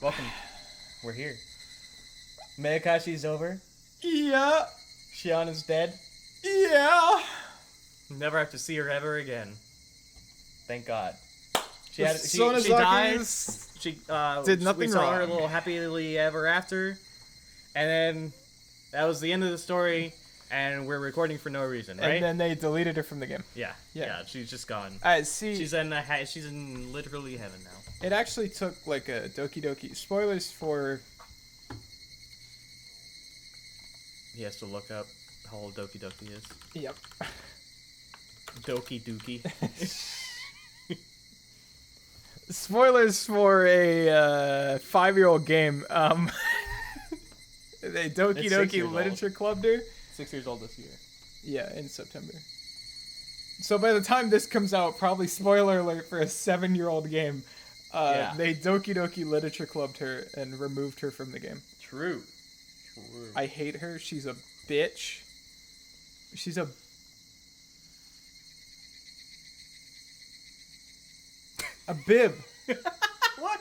Welcome. We're here. Mayakashi's over. Yeah. Shion is dead. Yeah. Never have to see her ever again. Thank God. She Sonozaki's dies. She did nothing we saw her a wrong. little happily ever after, and then that was the end of the story. And we're recording for no reason, right? And then they deleted her from the game. Yeah. She's just gone. See, She's in literally heaven now. it actually took like a Doki Doki. Spoilers for. He has to look up how old Doki Doki is. Yep. Doki Dookie. Spoilers for a 5-year-old game. They Doki It's 6 years Doki old. Literature Clubbed her. 6 years old this year. Yeah, in September. So by the time this comes out, probably spoiler alert for a 7-year-old game. Yeah. They Doki Doki Literature Clubbed her and removed her from the game. True. I hate her. She's a bitch. She's a... a bib. What?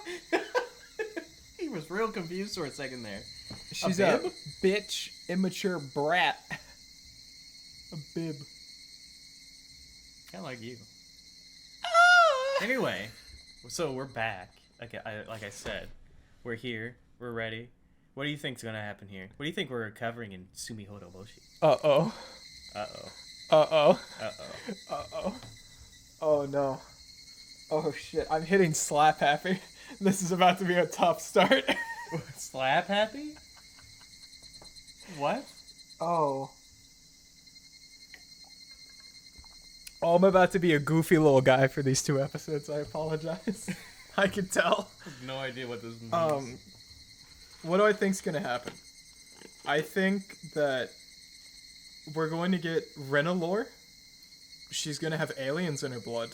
He was real confused for a second there. She's A a bib? bitch, immature brat. A bib. Kind of like you. Anyway, so we're back. Like I said, we're here. We're ready. What do you think's gonna happen here? What do you think we're covering in Tsumihoroboshi? Uh-oh. Uh-oh. Uh-oh. Uh-oh. Uh-oh. Oh, no. Oh, shit. I'm hitting slap happy. This is about to be a tough start. Slap happy? What? Oh. Oh, I'm about to be a goofy little guy for these 2 episodes. I apologize. I can tell. I have no idea what this means. What do I think's gonna happen? I think that we're going to get Rena lore. She's gonna have aliens in her blood.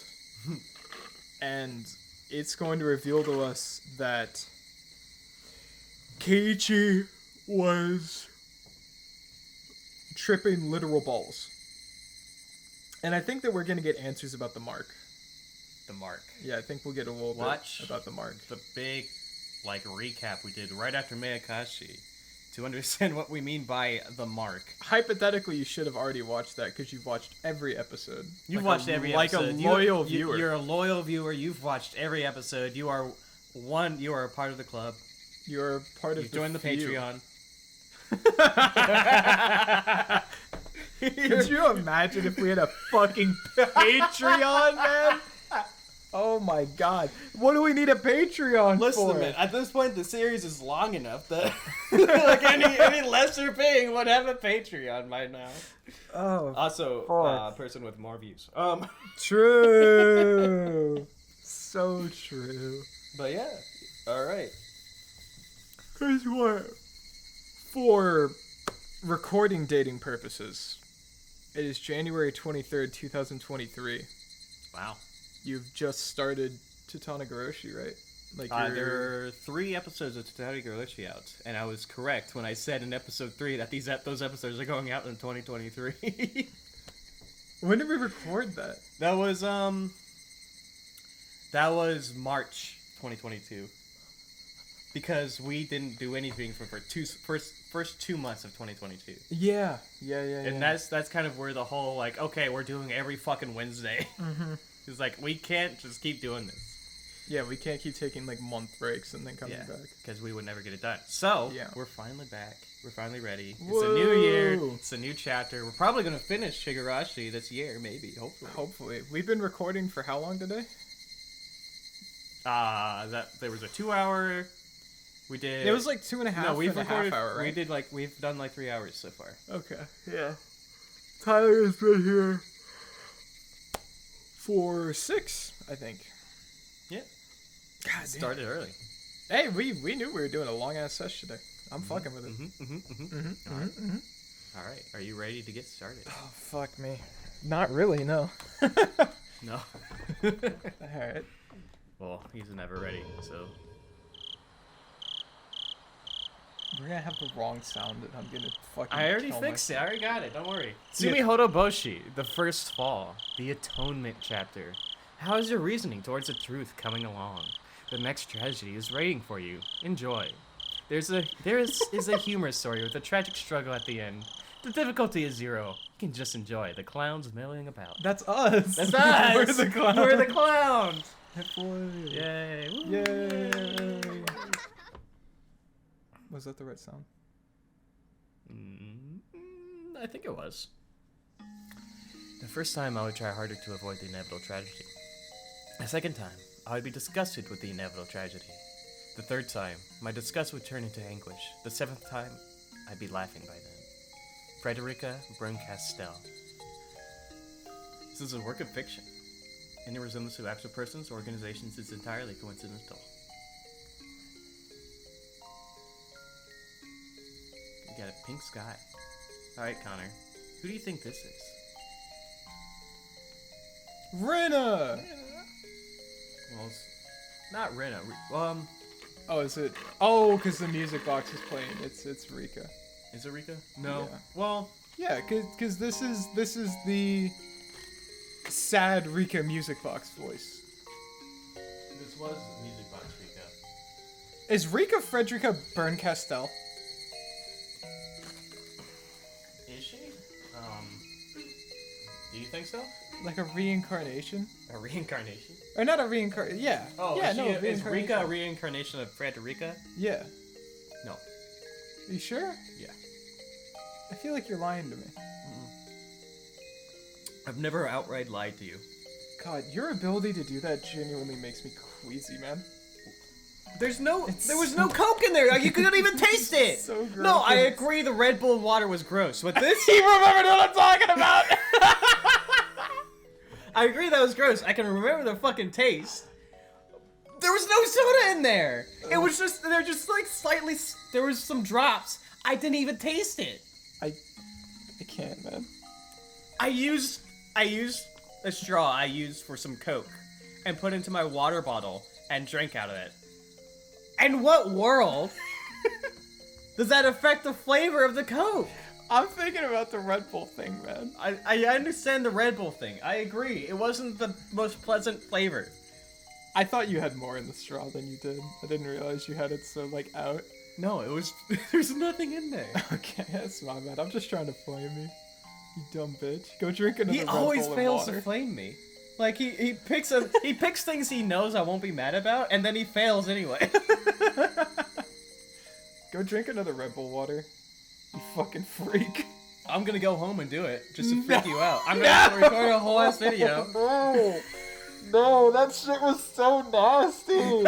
And it's going to reveal to us that Keiichi was tripping literal balls. And I think that we're going to get answers about the mark. The mark. Yeah, I think we'll get a little Watch bit about the mark. The big, recap we did right after Mayakashi to understand what we mean by the mark. Hypothetically, you should have already watched that because you've watched every episode. You've Like watched a, every like episode. Like a loyal viewer. You're a loyal viewer. You've watched every episode. You are a part of the club. You're part of You've joined the few. Patreon. Could you imagine if we had a fucking Patreon, man? Oh my god. What do we need a Patreon Listen, for? man, at this point, the series is long enough that like any lesser paying would have a Patreon by now. Oh, Also, person with more views. True. So true. But yeah, all right. Here's what. For recording dating purposes, it is January 23rd, 2023. Wow. You've just started Higurashi, right? Like there are 3 episodes of Higurashi out, and I was correct when I said in episode 3 that those episodes are going out in 2023. When did we record that? That was March 2022. Because we didn't do anything for first 2 months of 2022. Yeah. And that's kind of where the whole like, okay, we're doing every fucking Wednesday. Mm-hmm. It's like we can't just keep doing this. Yeah, we can't keep taking like month breaks and then coming back. Because we would never get it done. So we're finally back. We're finally ready. It's Whoa. a new year. It's a new chapter. We're probably gonna finish Higurashi this year, maybe, hopefully. Hopefully. We've been recording for how long today? There was a 2-hour. We did. It was like 2.5. No, we've and recorded. a half hour, right? We've done like 3 hours so far. Okay. Yeah. Tyler has been here for 6, I think. Yeah. God damn. Started early. Hey, we knew we were doing a long ass session today. I'm fucking with it. All right. Are you ready to get started? Oh fuck me. Not really, no. No. All right. Well, he's never ready, so. We're gonna have the wrong sound, and I'm gonna fucking. I already kill fixed it. I already got it. Don't worry. Yeah. Tsumihoroboshi, the first fall, the atonement chapter. How is your reasoning towards the truth coming along? The next tragedy is waiting for you. Enjoy. There is a humorous story with a tragic struggle at the end. The difficulty is 0. You can just enjoy the clowns milling about. That's us. That's us. We're the clowns. We're the clowns. Yay. Yay. Yay. Was that the right sound? I think it was. The first time I would try harder to avoid the inevitable tragedy. The second time, I would be disgusted with the inevitable tragedy. The third time, my disgust would turn into anguish. The 7th time, I'd be laughing by then. Frederica Brun-Castell. This is a work of fiction. Any resemblance to actual persons or organizations is entirely coincidental. We got a pink sky. Alright, Connor. Who do you think this is? Rena! Well, it's not Rena. Oh, is it? Oh, because the music box is playing. It's Rika. Is it Rika? No. Yeah. Well, Yeah, because this is the sad Rika music box voice. this was Music Box Rika. Is Rika Frederica Brun-Castell? Is she? Do you think so? Like a reincarnation? A reincarnation? Or not a reincarnation? Yeah. Oh, yeah, is, no, is reincarnation. Rika a reincarnation of Frederica? Yeah. No. Are you sure? Yeah. I feel like you're lying to me. I've never outright lied to you. God, your ability to do that genuinely makes me queasy, man. There was no Coke in there. You couldn't even taste it. So gross. No, I agree. The Red Bull water was gross, but this. He remembered what I'm talking about. I agree that was gross. I can remember the fucking taste. There was no soda in there. It was just they're just like slightly. There was some drops. I didn't even taste it. I can't, man. I used a straw I used for some Coke and put into my water bottle and drank out of it. And what world does that affect the flavor of the Coke? I'm thinking about the Red Bull thing, man. I understand the Red Bull thing. I agree. It wasn't the most pleasant flavor. I thought you had more in the straw than you did. I didn't realize you had it so, like, out. No, it was. There's nothing in there. Okay, that's my bad. I'm just trying to flame you. You dumb bitch. Go drink another He Red Bull always and fails water. to flame me. Like he picks things he knows I won't be mad about, and then he fails anyway. Go drink another Red Bull water. You fucking freak. I'm gonna go home and do it just to freak you out. I'm gonna record a whole ass video. No, that shit was so nasty.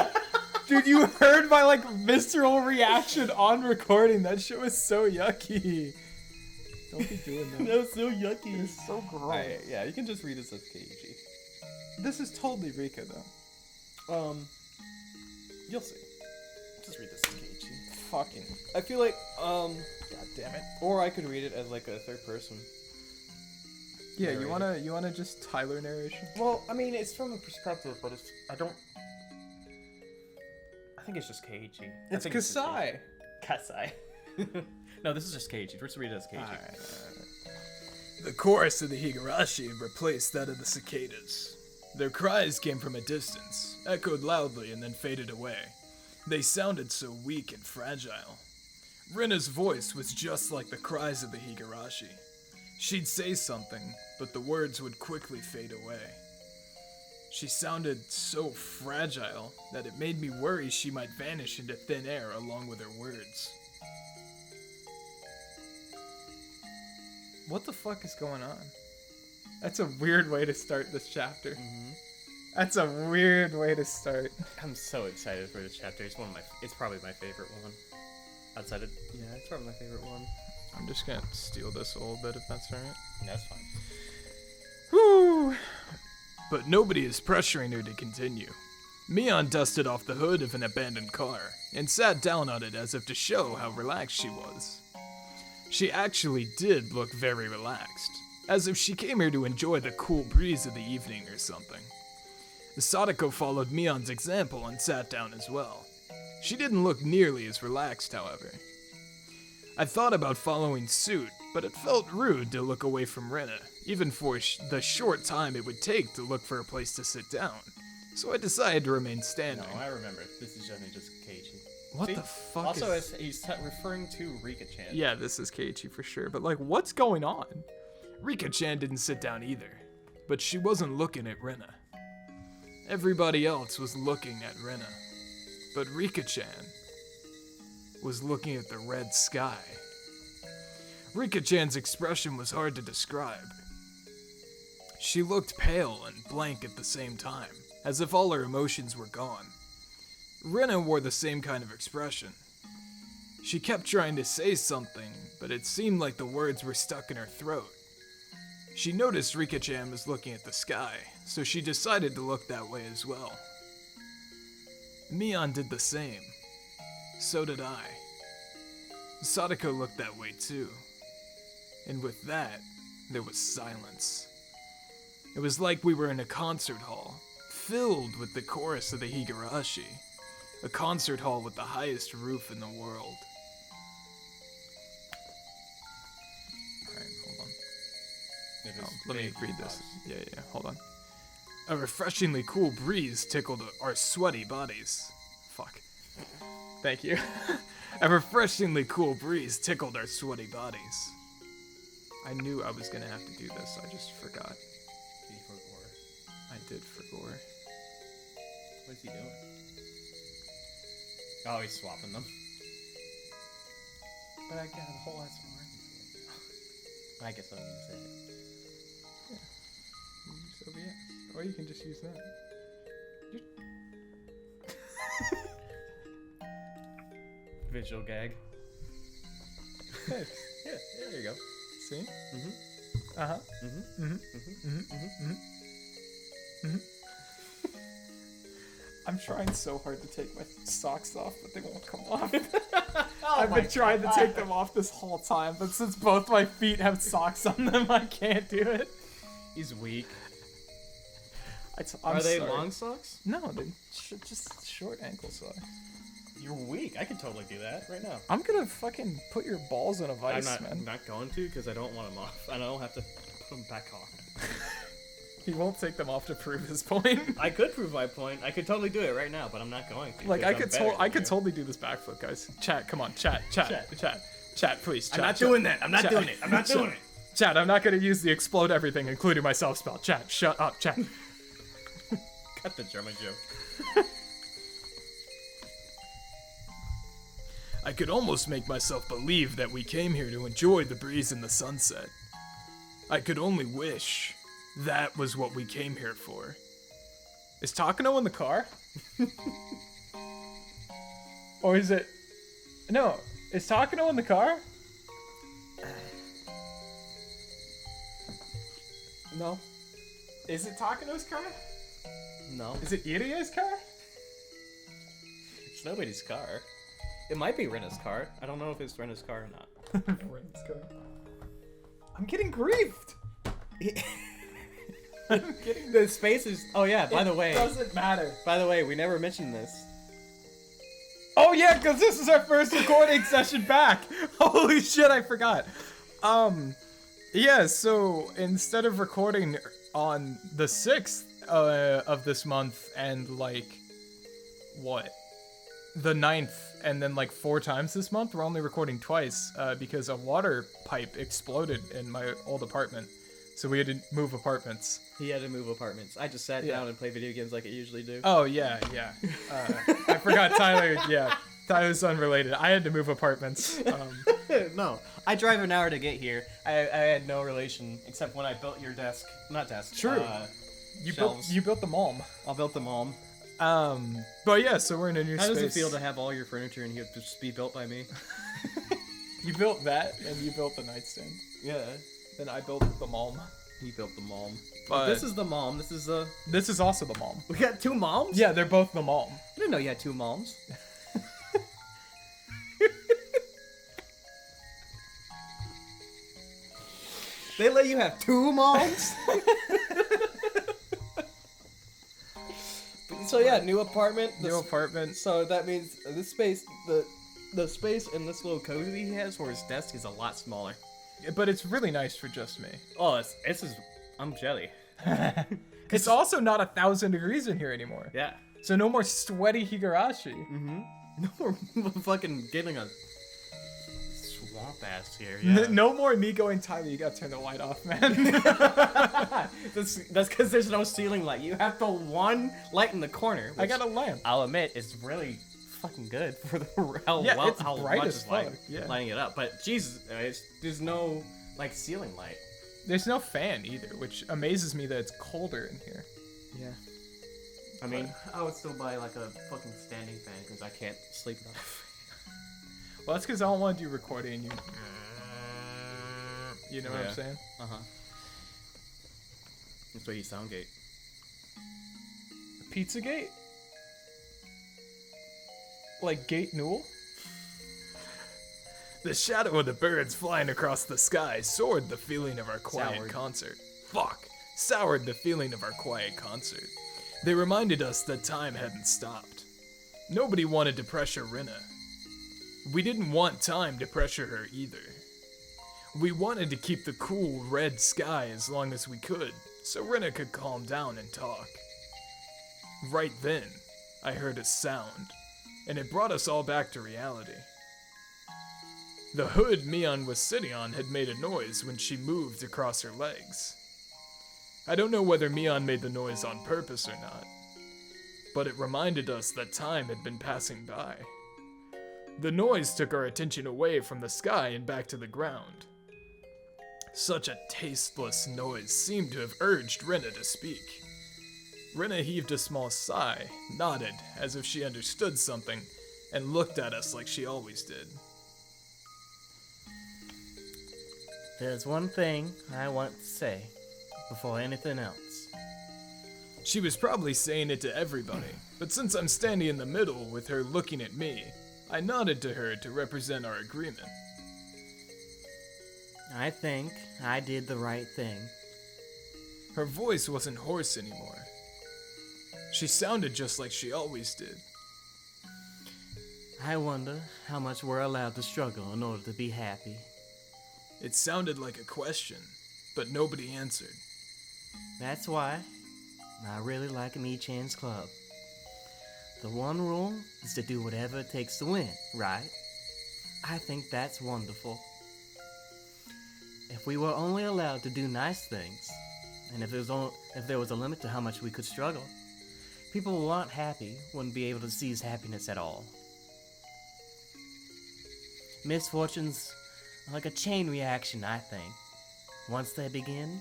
Dude, you heard my, like, visceral reaction on recording. That shit was so yucky. Don't be doing that. That was so yucky. It's so gross. Alright, yeah, you can just read this as KG. This is totally Rika, though. You'll see. Just read this as KG. Fucking. I feel like, God damn it. or I could read it as like a third person. Yeah, Narrator. you wanna just Tyler narration? Well, I mean, it's from a perspective, but I think it's just KG. It's Kasai. Kasai. No, this is just KG. Let's read it as KG. Alright. The chorus of the Higurashi replaced that of the cicadas. Their cries came from a distance, echoed loudly, and then faded away. They sounded so weak and fragile. Rena's voice was just like the cries of the Higurashi. She'd say something, but the words would quickly fade away. She sounded so fragile that it made me worry she might vanish into thin air along with her words. What the fuck is going on? That's a weird way to start this chapter. Mm-hmm. That's a weird way to start. I'm so excited for this chapter. It's probably my favorite one. Outside of, yeah, it's probably my favorite one. I'm just gonna steal this a little bit if that's alright. That's fine. Whew. But nobody is pressuring her to continue. Mion dusted off the hood of an abandoned car and sat down on it as if to show how relaxed she was. She actually did look very relaxed, as if she came here to enjoy the cool breeze of the evening or something. Sadako followed Mion's example and sat down as well. She didn't look nearly as relaxed, however. I thought about following suit, but it felt rude to look away from Rena, even for the short time it would take to look for a place to sit down. So I decided to remain standing. No, I remember. This is definitely just Keiichi. What the fuck also, is... he's referring to Rika-chan. Yeah, this is Keiichi for sure, but like, what's going on? Rika-chan didn't sit down either, but she wasn't looking at Rena. Everybody else was looking at Rena, but Rika-chan was looking at the red sky. Rika-chan's expression was hard to describe. She looked pale and blank at the same time, as if all her emotions were gone. Rena wore the same kind of expression. She kept trying to say something, but it seemed like the words were stuck in her throat. She noticed Rika-chan was looking at the sky, so she decided to look that way as well. Mion did the same. So did I. Sadako looked that way too. And with that, there was silence. It was like we were in a concert hall, filled with the chorus of the Higurashi. A concert hall with the highest roof in the world. Alright, hold on. Let me read this. Yeah, hold on. A refreshingly cool breeze tickled our sweaty bodies. Fuck. Thank you. A refreshingly cool breeze tickled our sweaty bodies. I knew I was gonna have to do this, I just forgot. Did he forgore? I did forgore. What is he doing? Oh, he's swapping them. But I got a whole ass more. I guess I'm gonna say it. Yeah. You use OBS. Or you can just use that. Visual gag. Hey. Yeah, there you go. See? Mm-hmm. Uh-huh. Mm-hmm. Mm-hmm. Mm-hmm. Mm-hmm. Mm-hmm. I'm trying so hard to take my socks off, but they won't come off. I've been trying to take them off this whole time, but since both my feet have socks on them, I can't do it. He's weak. I'm Are they sorry. long socks? No, they're just short ankle socks. You're weak. I could totally do that right now. I'm gonna fucking put your balls in a vice, I'm man. not going to because I don't want them off. I don't have to put them back on. He won't take them off to prove his point. I could prove my point. I could totally do it right now, but I'm not going to. Like I could I totally do this backflip, guys. Chat, come on, chat, please. Chat, I'm not doing that. I'm not doing it. I'm not doing it. Chat, I'm not gonna use the explode everything, including myself spell. Chat, shut up, chat. Cut the German joke. I could almost make myself believe that we came here to enjoy the breeze and the sunset. I could only wish that was what we came here for. Is Takano in the car? Or is it... No, is Takano in the car? No. Is it Takano's car? No. Is it Irie's car? It's nobody's car. It might be Rena's car. I don't know if it's Rena's car or not. Rena's car. I'm getting griefed! I'm getting... The space is... Oh yeah, by the way... It doesn't matter. By the way, we never mentioned this. Oh yeah, because this is our first recording session back! Holy shit, I forgot. Yeah, so instead of recording on the 6th of this month and like... What? The 9th and then like 4 times this month, we're only recording twice because a water pipe exploded in my old apartment. So we had to move apartments. He had to move apartments. I just sat down and played video games like I usually do. Oh, yeah. I forgot Tyler, Tyler's unrelated. I had to move apartments. No, I drive an hour to get here. I had no relation, except when I built your desk. Not desk. True. You built the mom. I built the mom. But yeah, so we're in a new space. How does it feel to have all your furniture and here just be built by me? You built that, and you built the nightstand. Yeah. Then I built the mom. He built the mom. But this is the mom. This is also the mom. We got 2 moms? Yeah, they're both the mom. I didn't know you had 2 moms. They let you have 2 moms? So yeah, new apartment. New apartment. So that means this space, the space in this little cozy he has for his desk is a lot smaller. But it's really nice for just me. Oh, this is I'm jelly. It's also not 1,000 degrees in here anymore. Yeah. So no more sweaty Higurashi. Mm-hmm. No more fucking getting a swamp ass here. Yeah. No more me going, Tyler, you gotta turn the light off, man. That's because there's no ceiling light. You have the one light in the corner. I got a lamp. I'll admit, it's really fucking good for the how It's how bright much as is fuck. Yeah. lighting it up. But Jesus, there's no like ceiling light. There's no fan either, which amazes me that it's colder in here. Yeah. I mean, I would still buy like a fucking standing fan because I can't sleep without a fan. Well, that's because I don't want to do recording and you know what I'm saying? Uh-huh. That's why you Soundgate. Pizzagate? Like Gate Newell? The shadow of the birds flying across the sky soured the feeling of our quiet concert. Soured the feeling of our quiet concert. They reminded us that time hadn't stopped. Nobody wanted to pressure Rena. We didn't want time to pressure her either. We wanted to keep the cool red sky as long as we could, so Rena could calm down and talk. Right then, I heard a sound, and it brought us all back to reality. The hood Mion was sitting on had made a noise when she moved across her legs. I don't know whether Mion made the noise on purpose or not, but it reminded us that time had been passing by. The noise took our attention away from the sky and back to the ground. Such a tasteless noise seemed to have urged Rena to speak. Rena heaved a small sigh, nodded as if she understood something, and looked at us like she always did. There's one thing I want to say before anything else. She was probably saying it to everybody, but since I'm standing in the middle with her looking at me, I nodded to her to represent our agreement. I think I did the right thing. Her voice wasn't hoarse anymore. She sounded just like she always did. I wonder how much we're allowed to struggle in order to be happy. It sounded like a question, but nobody answered. That's why I really like Mi-chan's club. The one rule is to do whatever it takes to win, right? I think that's wonderful. If we were only allowed to do nice things, and if there was a limit to how much we could struggle, people who aren't happy wouldn't be able to seize happiness at all. Misfortunes are like a chain reaction, I think. Once they begin,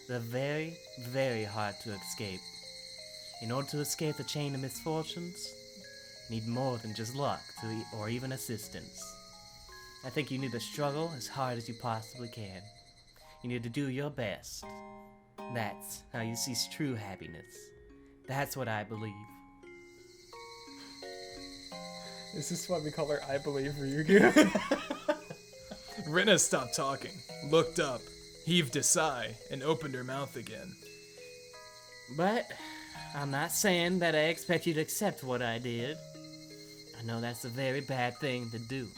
they're very, very hard to escape. In order to escape the chain of misfortunes, you need more than just luck or even assistance. I think you need to struggle as hard as you possibly can. You need to do your best. That's how you seize true happiness. That's what I believe. Is this what we call her I Believe Ryuugu? Rena stopped talking, looked up, heaved a sigh, and opened her mouth again. But I'm not saying that I expect you to accept what I did. I know that's a very bad thing to do.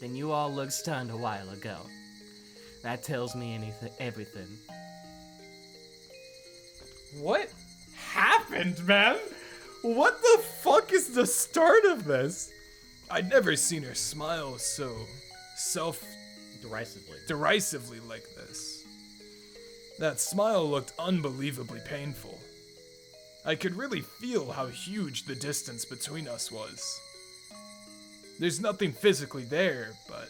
Then you all looked stunned a while ago. That tells me everything. What happened, man? What the fuck is the start of this? I'd never seen her smile so derisively like this. That smile looked unbelievably painful. I could really feel how huge the distance between us was. There's nothing physically there, but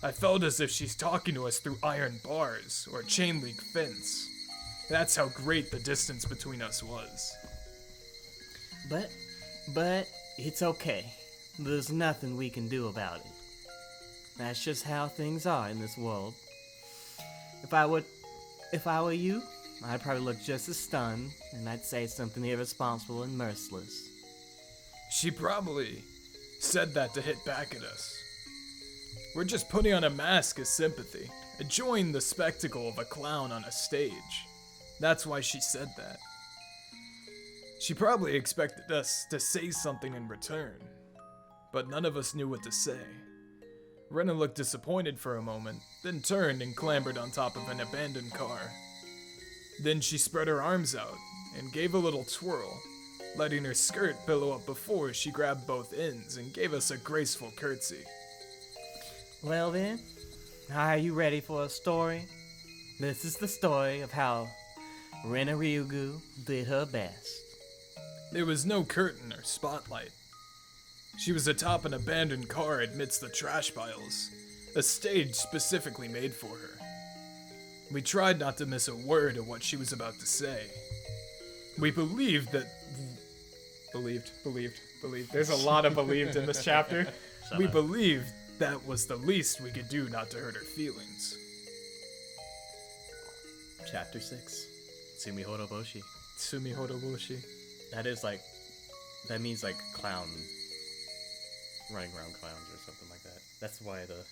I felt as if she's talking to us through iron bars or a chain link fence. That's how great the distance between us was. But it's okay. There's nothing we can do about it. That's just how things are in this world. If I were you, I'd probably look just as stunned, and I'd say something irresponsible and merciless. She probably said that to hit back at us. We're just putting on a mask of sympathy, enjoying the spectacle of a clown on a stage. That's why she said that. She probably expected us to say something in return, but none of us knew what to say. Rena looked disappointed for a moment, then turned and clambered on top of an abandoned car. Then she spread her arms out and gave a little twirl, letting her skirt billow up before she grabbed both ends and gave us a graceful curtsy. Well then, are you ready for a story? This is the story of how Rena Ryuugu did her best. There was no curtain or spotlight. She was atop an abandoned car amidst the trash piles, a stage specifically made for her. We tried not to miss a word of what she was about to say. We believed that... Believed. There's a lot of believed in this chapter. We believed that was the least we could do not to hurt her feelings. Chapter 6. Tsumihoroboshi. Tsumihoroboshi. That means like clown. Running around clowns or something like that. That's why the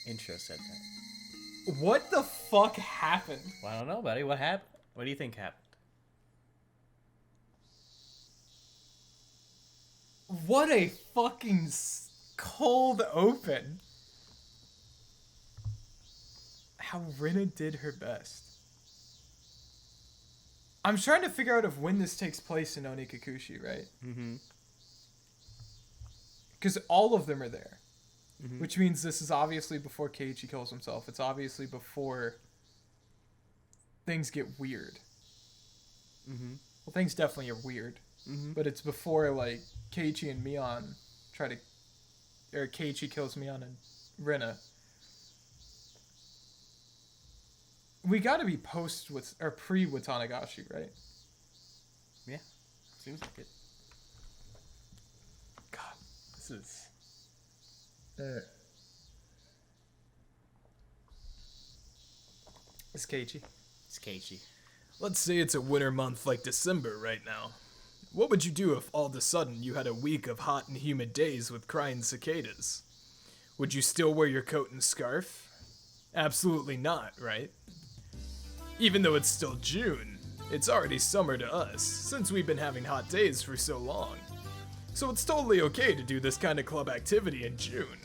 intro said that. What the fuck happened? Well, I don't know, buddy. What happened? What do you think happened? What a fucking cold open. How Rena did her best. I'm trying to figure out of when this takes place in Onikakushi, right? Mm-hmm. Because all of them are there. Mm-hmm. Which means this is obviously before Keiichi kills himself. It's obviously before things get weird. Mm-hmm. Well, things definitely are weird. Mm-hmm. But it's before, like, Keiichi and Mion or Keiichi kills Mion and Rena. We gotta be pre with Tanagashi, right? Yeah. Seems like it. God, this is... It's Keiichi. It's Keiichi. Let's say it's a winter month like December right now. What would you do if all of a sudden you had a week of hot and humid days with crying cicadas? Would you still wear your coat and scarf? Absolutely not, right? Even though it's still June, it's already summer to us, since we've been having hot days for so long. So it's totally okay to do this kind of club activity in June.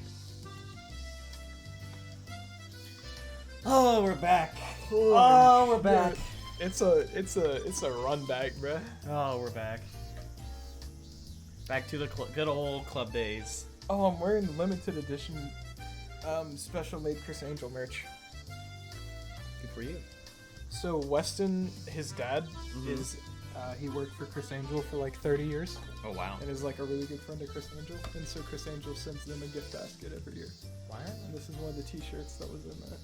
Oh, we're back. We're back. It's a run back, bruh. Oh, we're back. Back to the good old club days. Oh, I'm wearing limited edition, special made Chris Angel merch. Good for you. So Weston, his dad, is he worked for Chris Angel for like 30 years. Oh wow. And is like a really good friend of Chris Angel. And so Chris Angel sends them a gift basket every year. Wow. And this is one of the t-shirts that was in that.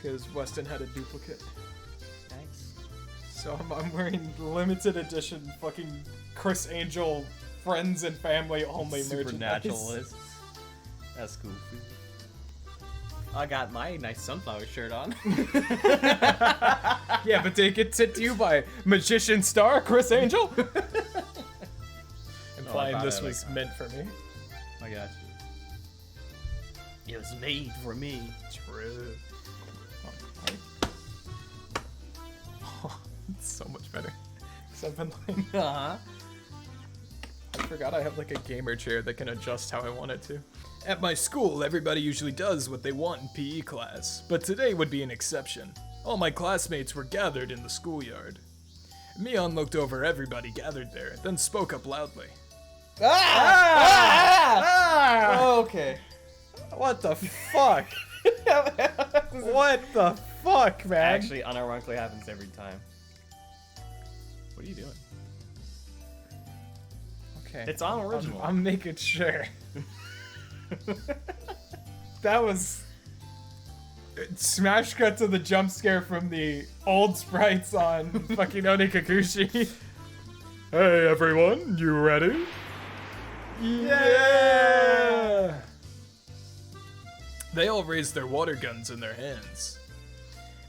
Because Weston had a duplicate. Nice. So I'm wearing limited edition fucking Chris Angel friends and family only merchandise. Supernaturalist. That's cool. I got my nice sunflower shirt on. Yeah, but did it get sent to you by magician star Chris Angel? Implying this was meant for me. I got you. It was made for me. True. Oh, it's so much better. Because I've been like... Uh-huh. I forgot I have like a gamer chair that can adjust how I want it to. At my school, everybody usually does what they want in PE class, but today would be an exception. All my classmates were gathered in the schoolyard. Mion looked over everybody gathered there, then spoke up loudly. Okay. What the fuck? What the fuck, man? Actually, unironically happens every time. What are you doing? Okay. It's on original. I'm making sure. That was smash cut to the jump scare from the old sprites on fucking Onikakushi. Hey everyone, you ready? Yeah! They all raised their water guns in their hands.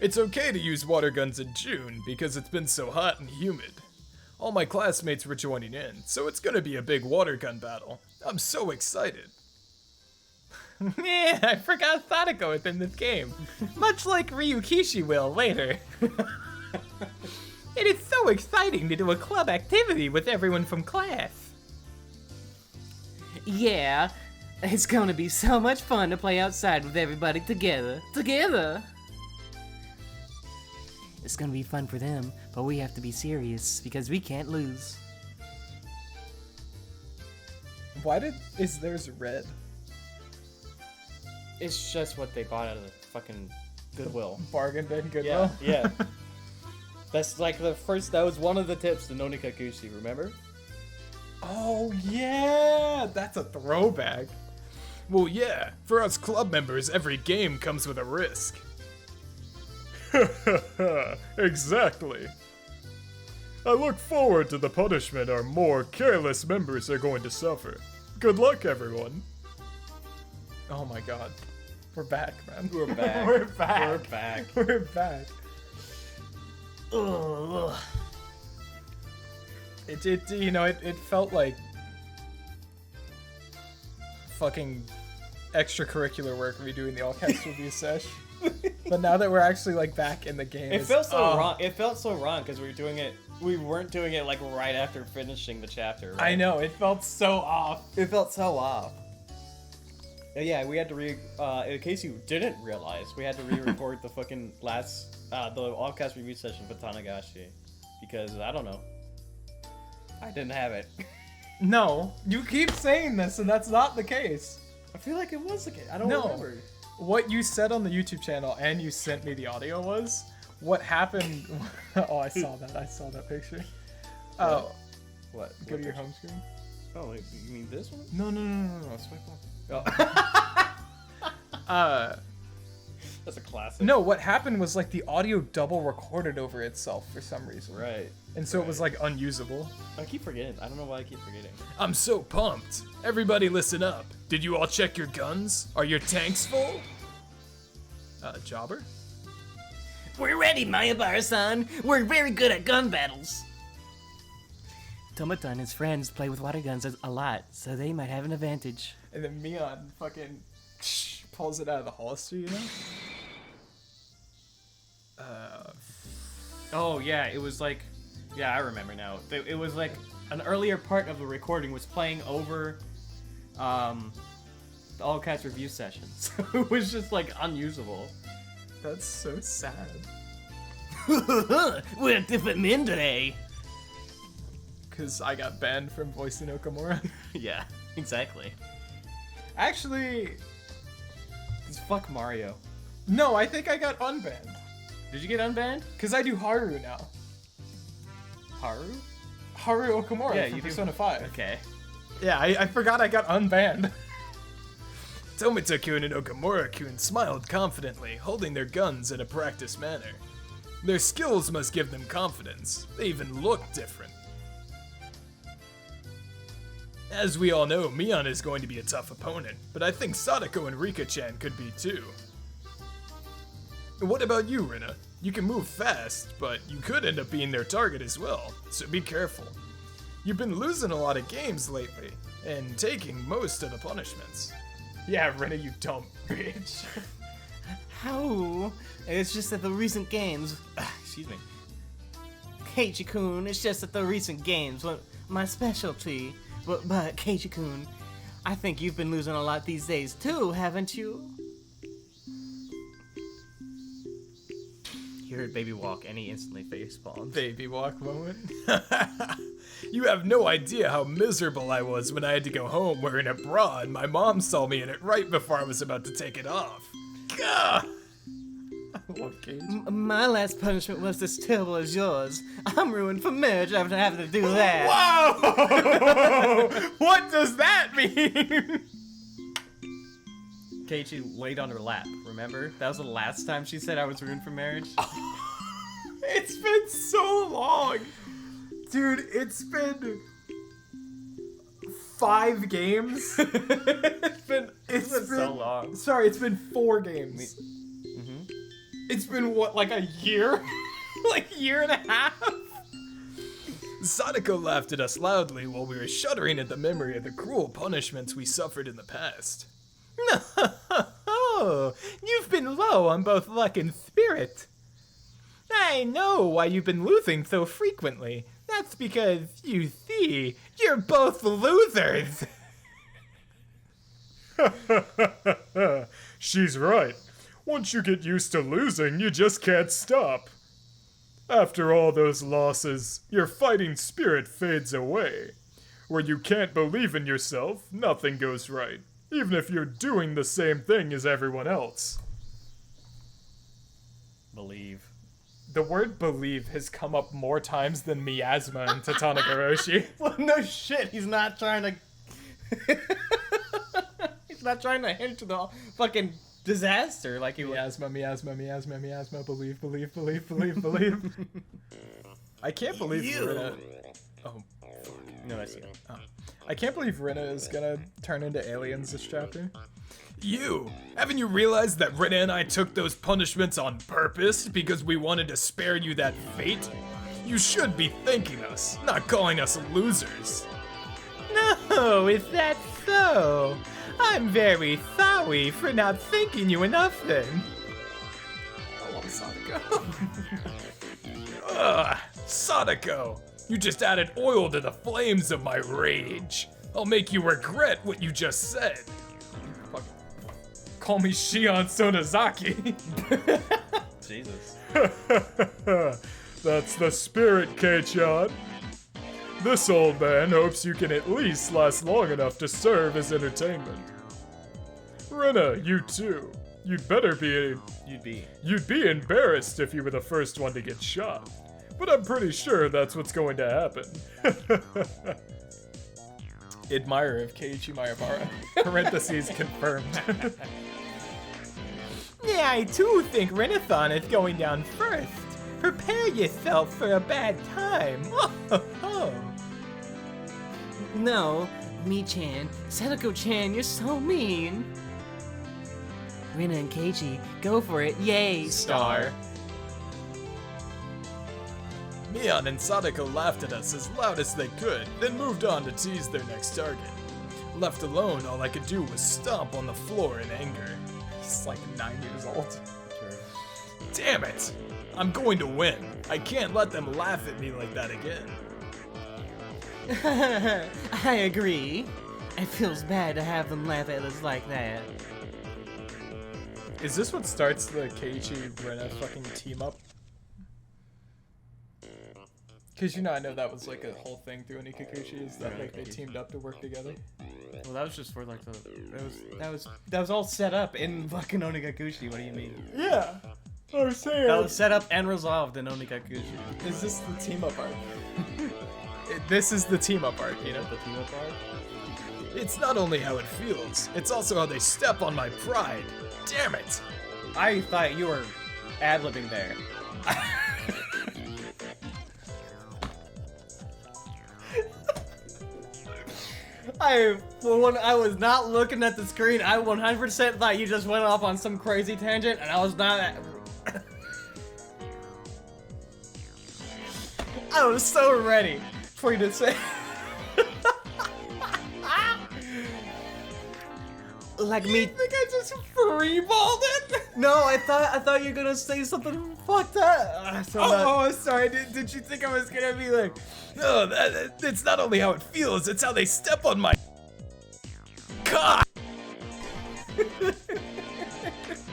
It's okay to use water guns in June because it's been so hot and humid. All my classmates were joining in, so it's gonna be a big water gun battle. I'm so excited. Yeah, I forgot Sadako within this game. Much like Ryukishi will later. It is so exciting to do a club activity with everyone from class. Yeah, it's gonna be so much fun to play outside with everybody together. It's gonna be fun for them, but we have to be serious because we can't lose. Why is theirs red? It's just what they bought out of the fucking Goodwill. Bargain bin Goodwill? Yeah. That's like that was one of the tips to Nonikakushi, remember? Oh, yeah! That's a throwback. Well, yeah. For us club members, every game comes with a risk. Exactly. I look forward to the punishment our more careless members are going to suffer. Good luck, everyone. Oh my god. We're back, man. We're back. We're back. We're back. We're back. Ugh. It felt like fucking extracurricular work redoing the all-caps review sesh. But now that we're actually like back in the game, It felt so wrong. It felt so wrong because we weren't doing it like right after finishing the chapter. Right? I know, it felt so off. It felt so off. Yeah, we had to in case you didn't realize, we had to re-record the fucking last, the all-cast review session for Tanagashi. Because, I don't know. I didn't have it. No, you keep saying this and that's not the case. I feel like it was the case. I don't No. remember. What you said on the YouTube channel and you sent me the audio was, what happened... Oh, I saw that picture. Oh, What? go to your home screen. Oh, wait, you mean this one? No, swipe up. Oh. That's a classic. No, what happened was like the audio double recorded over itself for some reason. Right. And so it was like unusable. I keep forgetting. I don't know why I keep forgetting. I'm so pumped. Everybody listen up. Did you all check your guns? Are your tanks full? Jobber? We're ready, Mayabara-san. We're very good at gun battles. Tomata and his friends play with water guns a lot, so they might have an advantage. And then Mion fucking pulls it out of the holster, you know? Oh, yeah, it was like... Yeah, I remember now. It was like an earlier part of the recording was playing over the all-cast review sessions. So it was just like unusable. That's so sad. We're different men today. Because I got banned from voicing Okamura. Yeah, exactly. Actually, It's fuck Mario. no, I think I got unbanned. Did you get unbanned? Because I do Haru now. Haru? Haru Okamura Yeah, from you do. Persona 5. Okay. Yeah, I forgot I got unbanned. Tomita-kun and Okamura-kun smiled confidently, holding their guns in a practiced manner. Their skills must give them confidence. They even look different. As we all know, Mion is going to be a tough opponent, but I think Sadako and Rika-chan could be too. What about you, Rena? You can move fast, but you could end up being their target as well, so be careful. You've been losing a lot of games lately, and taking most of the punishments. Yeah, Rena, you dumb bitch. How? It's just at the recent games. Excuse me. Keiichi-kun, it's just at the recent games. My specialty. But Keiichi-kun, I think you've been losing a lot these days too, haven't you? He heard Baby Walk and he instantly facepalmed. Baby walk moment. You have no idea how miserable I was when I had to go home wearing a bra and my mom saw me in it right before I was about to take it off. Gah! I love Cage. My last punishment was as terrible as yours. I'm ruined for marriage after having to do that. Whoa! What does that mean? Keiichi laid on her lap, remember? That was the last time she said I was ruined for marriage. It's been so long. Dude, it's been 5 games. It's been so long. Sorry, it's been 4 games. It's been what, like a year? Like a year and a half? Sadako laughed at us loudly while we were shuddering at the memory of the cruel punishments we suffered in the past. Oh, you've been low on both luck and spirit. I know why you've been losing so frequently. That's because, you see, you're both losers. She's right. Once you get used to losing, you just can't stop. After all those losses, your fighting spirit fades away. Where you can't believe in yourself, nothing goes right, even if you're doing the same thing as everyone else. Believe. The word believe has come up more times than miasma in Higurashi. Well, no shit. He's not trying to. He's not trying to hint to the fucking disaster like he was. Miasma, believe. I can't believe Rena. Oh, No, that's you. I can't believe Rena is gonna turn into aliens this chapter. Haven't you realized that Rena and I took those punishments on purpose because we wanted to spare you that fate? You should be thanking us, not calling us losers. No, is that so? I'm very sorry for not thanking you enough then. I love Sadako. Ugh, Sadako, you just added oil to the flames of my rage. I'll make you regret what you just said. Call me Shion Sonozaki. Jesus. That's the spirit, Kei-chan. This old man hopes you can at least last long enough to serve as entertainment. Rena, you too. You'd be embarrassed if you were the first one to get shot. But I'm pretty sure that's what's going to happen. Admirer of Keiichi Maebara. Parentheses confirmed. Yeah, I too think Renathon is going down first. Prepare yourself for a bad time. No, me-chan, Sadako-chan, you're so mean. Rena and Keiichi, go for it, yay! Star. Mion and Sadako laughed at us as loud as they could, then moved on to tease their next target. Left alone, all I could do was stomp on the floor in anger. He's like 9 years old. Damn it! I'm going to win. I can't let them laugh at me like that again. I agree. It feels bad to have them laugh at us like that. Is this what starts the Keiichi-Rena fucking team up? Because I know that was like a whole thing through Onikakushi, is that like they teamed up to work together. Well, that was just for like the. That was all set up in fucking Onikakushi. What do you mean? Yeah, I was saying. That was set up and resolved in Onikakushi. Is this the team up art? This is the team up art, you know? The team up art? It's not only how it feels, it's also how they step on my pride. Damn it! I thought you were ad-libbing there. When I was not looking at the screen, I 100% thought you just went off on some crazy tangent, and I was not. I was so ready for you to say. Like me. You think I just freeballed it? No, I thought you were gonna say something fucked up. Sorry. Did you think I was gonna be like, no, it's not only how it feels, it's how they step on my cock.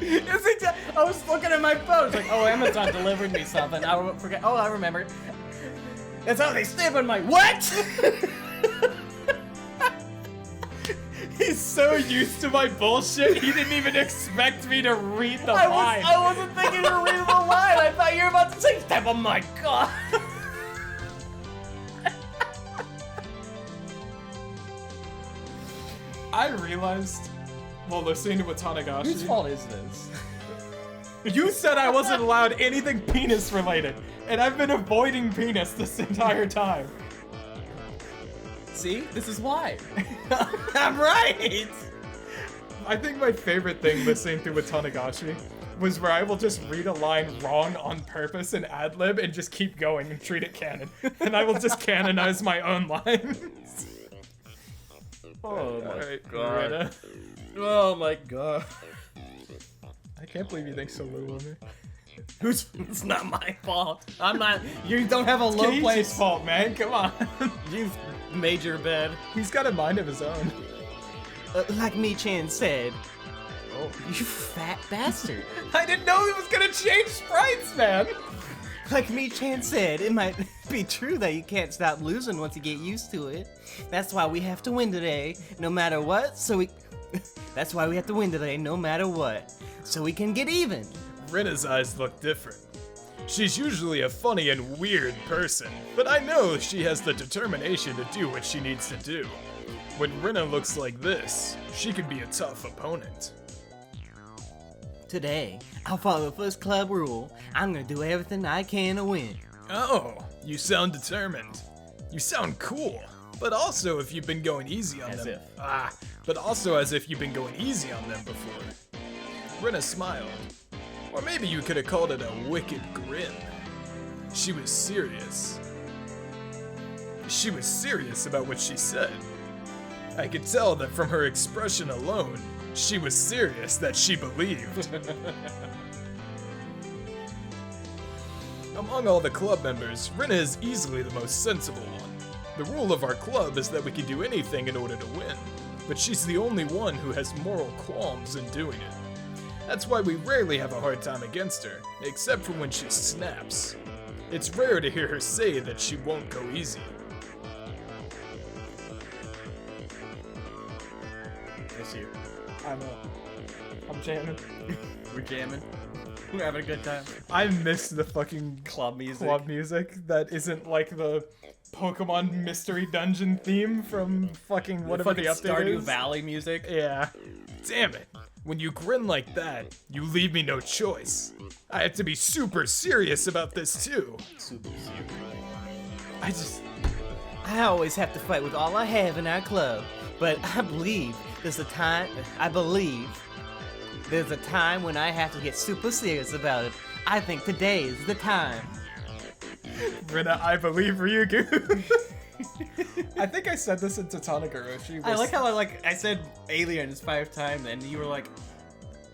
I was looking at my phone. It's like, oh, Amazon delivered me something. I forget. Oh, I remember. That's how they step on my what? He's so used to my bullshit, he didn't even expect me to read the line. I wasn't thinking you were reading the line. I thought you were about to say, step on my god. I realized, while listening to Watanagashi, Whose fault is this? you said I wasn't allowed anything penis related, and I've been avoiding penis this entire time. See? This is why. I'm right! I think my favorite thing listening to Watanagashi was where I will just read a line wrong on purpose in ad-lib and just keep going and treat it canon. And I will just canonize my own lines. Oh my Alright, god. Rena. Oh my god. I can't believe you think so little of me. It's not my fault. I'm not. You don't have a low Keiichi's place. fault, man. Come on. You've made your bed. He's got a mind of his own. Like me-chan said. Oh, you fat bastard. I didn't know it was gonna change sprites, man. Like Me-chan said, it might be true that you can't stop losing once you get used to it. That's why we have to win today, no matter what, That's why we have to win today, no matter what. So we can get even. Rena's eyes look different. She's usually a funny and weird person, but I know she has the determination to do what she needs to do. When Rena looks like this, she can be a tough opponent. Today, I'll follow the first club rule. I'm gonna do everything I can to win. Oh, you sound determined. You sound cool. But also if you've been going easy on them. But also as if you've been going easy on them before. Rena smiled. Or maybe you could have called it a wicked grin. She was serious. She was serious about what she said. I could tell that from her expression alone, she was serious that she believed. Among all the club members, Rena is easily the most sensible one. The rule of our club is that we can do anything in order to win, but she's the only one who has moral qualms in doing it. That's why we rarely have a hard time against her, except for when she snaps. It's rare to hear her say that she won't go easy. It's you. I'm jamming. We're jamming. We're having a good time. I miss the fucking Club music. club music that isn't like the Pokemon Mystery Dungeon theme from fucking whatever the update Stardew is. Valley music. Yeah. Damn it. When you grin like that, you leave me no choice. I have to be super serious about this too. Super. I always have to fight with all I have in our club, but I believe there's a time when I have to get super serious about it. I think today is the time. Rena, I believe Ryuugu. I think I said this in Tatanagiroshi. I like how I said aliens 5 times and you were like,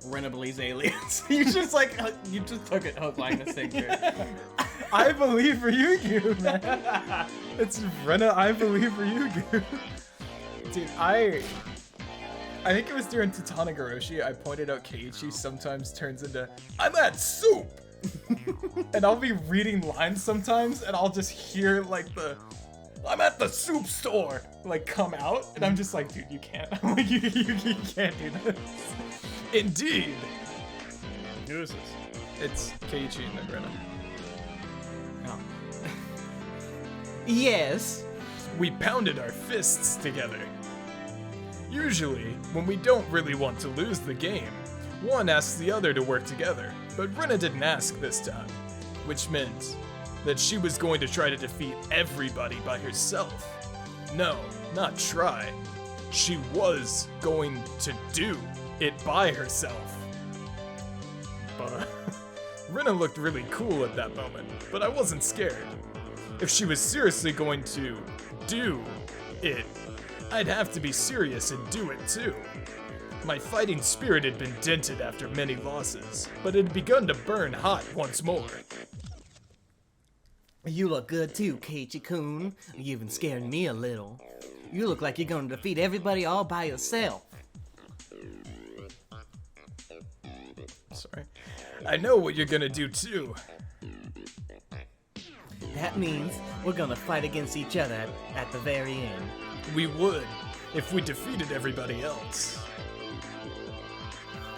Rena believes aliens. you just took it hook, line, and sinker. I believe Ryuugu, man. It's Rena, I believe Ryuugu. Dude, I think it was during Tatanagiroshi I pointed out Keiichi sometimes turns into, I'm at soup! And I'll be reading lines sometimes and I'll just hear like I'm at the soup store like come out and I'm just like, dude, you can't. I'm like, you can't do this. Indeed. Who is this? It's Keiichi and then Rena. Yes. We pounded our fists together. Usually, when we don't really want to lose the game, one asks the other to work together, but Rena didn't ask this time, which meant that she was going to try to defeat everybody by herself. No, not try. She was going to do it by herself. But Rena looked really cool at that moment, but I wasn't scared. If she was seriously going to do it, I'd have to be serious and do it too. My fighting spirit had been dented after many losses, but it had begun to burn hot once more. You look good too, Keiichi-kun. You even scared me a little. You look like you're gonna defeat everybody all by yourself. Sorry. I know what you're gonna do too. That means we're gonna fight against each other at the very end. We would, if we defeated everybody else.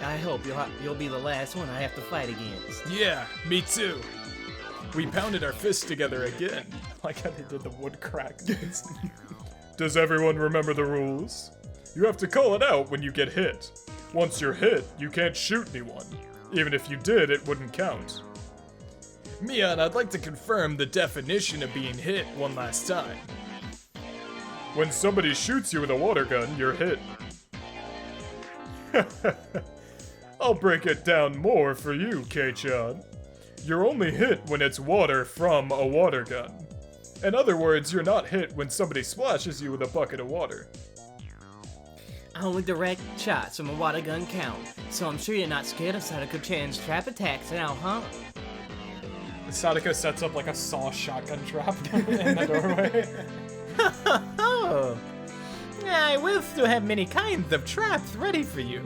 I hope you'll be the last one I have to fight against. Yeah, me too. We pounded our fists together again. Like how they did the wood crack. Does everyone remember the rules? You have to call it out when you get hit. Once you're hit, you can't shoot anyone. Even if you did, it wouldn't count. Mian, I'd like to confirm the definition of being hit one last time. When somebody shoots you with a water gun, you're hit. I'll break it down more for you, Kei-chan. You're only hit when it's water from a water gun. In other words, you're not hit when somebody splashes you with a bucket of water. Only direct shots from a water gun count, so I'm sure you're not scared of Sadako-chan's trap attacks now, huh? Sadako sets up like a saw shotgun trap in the doorway. Oh, I will still have many kinds of traps ready for you.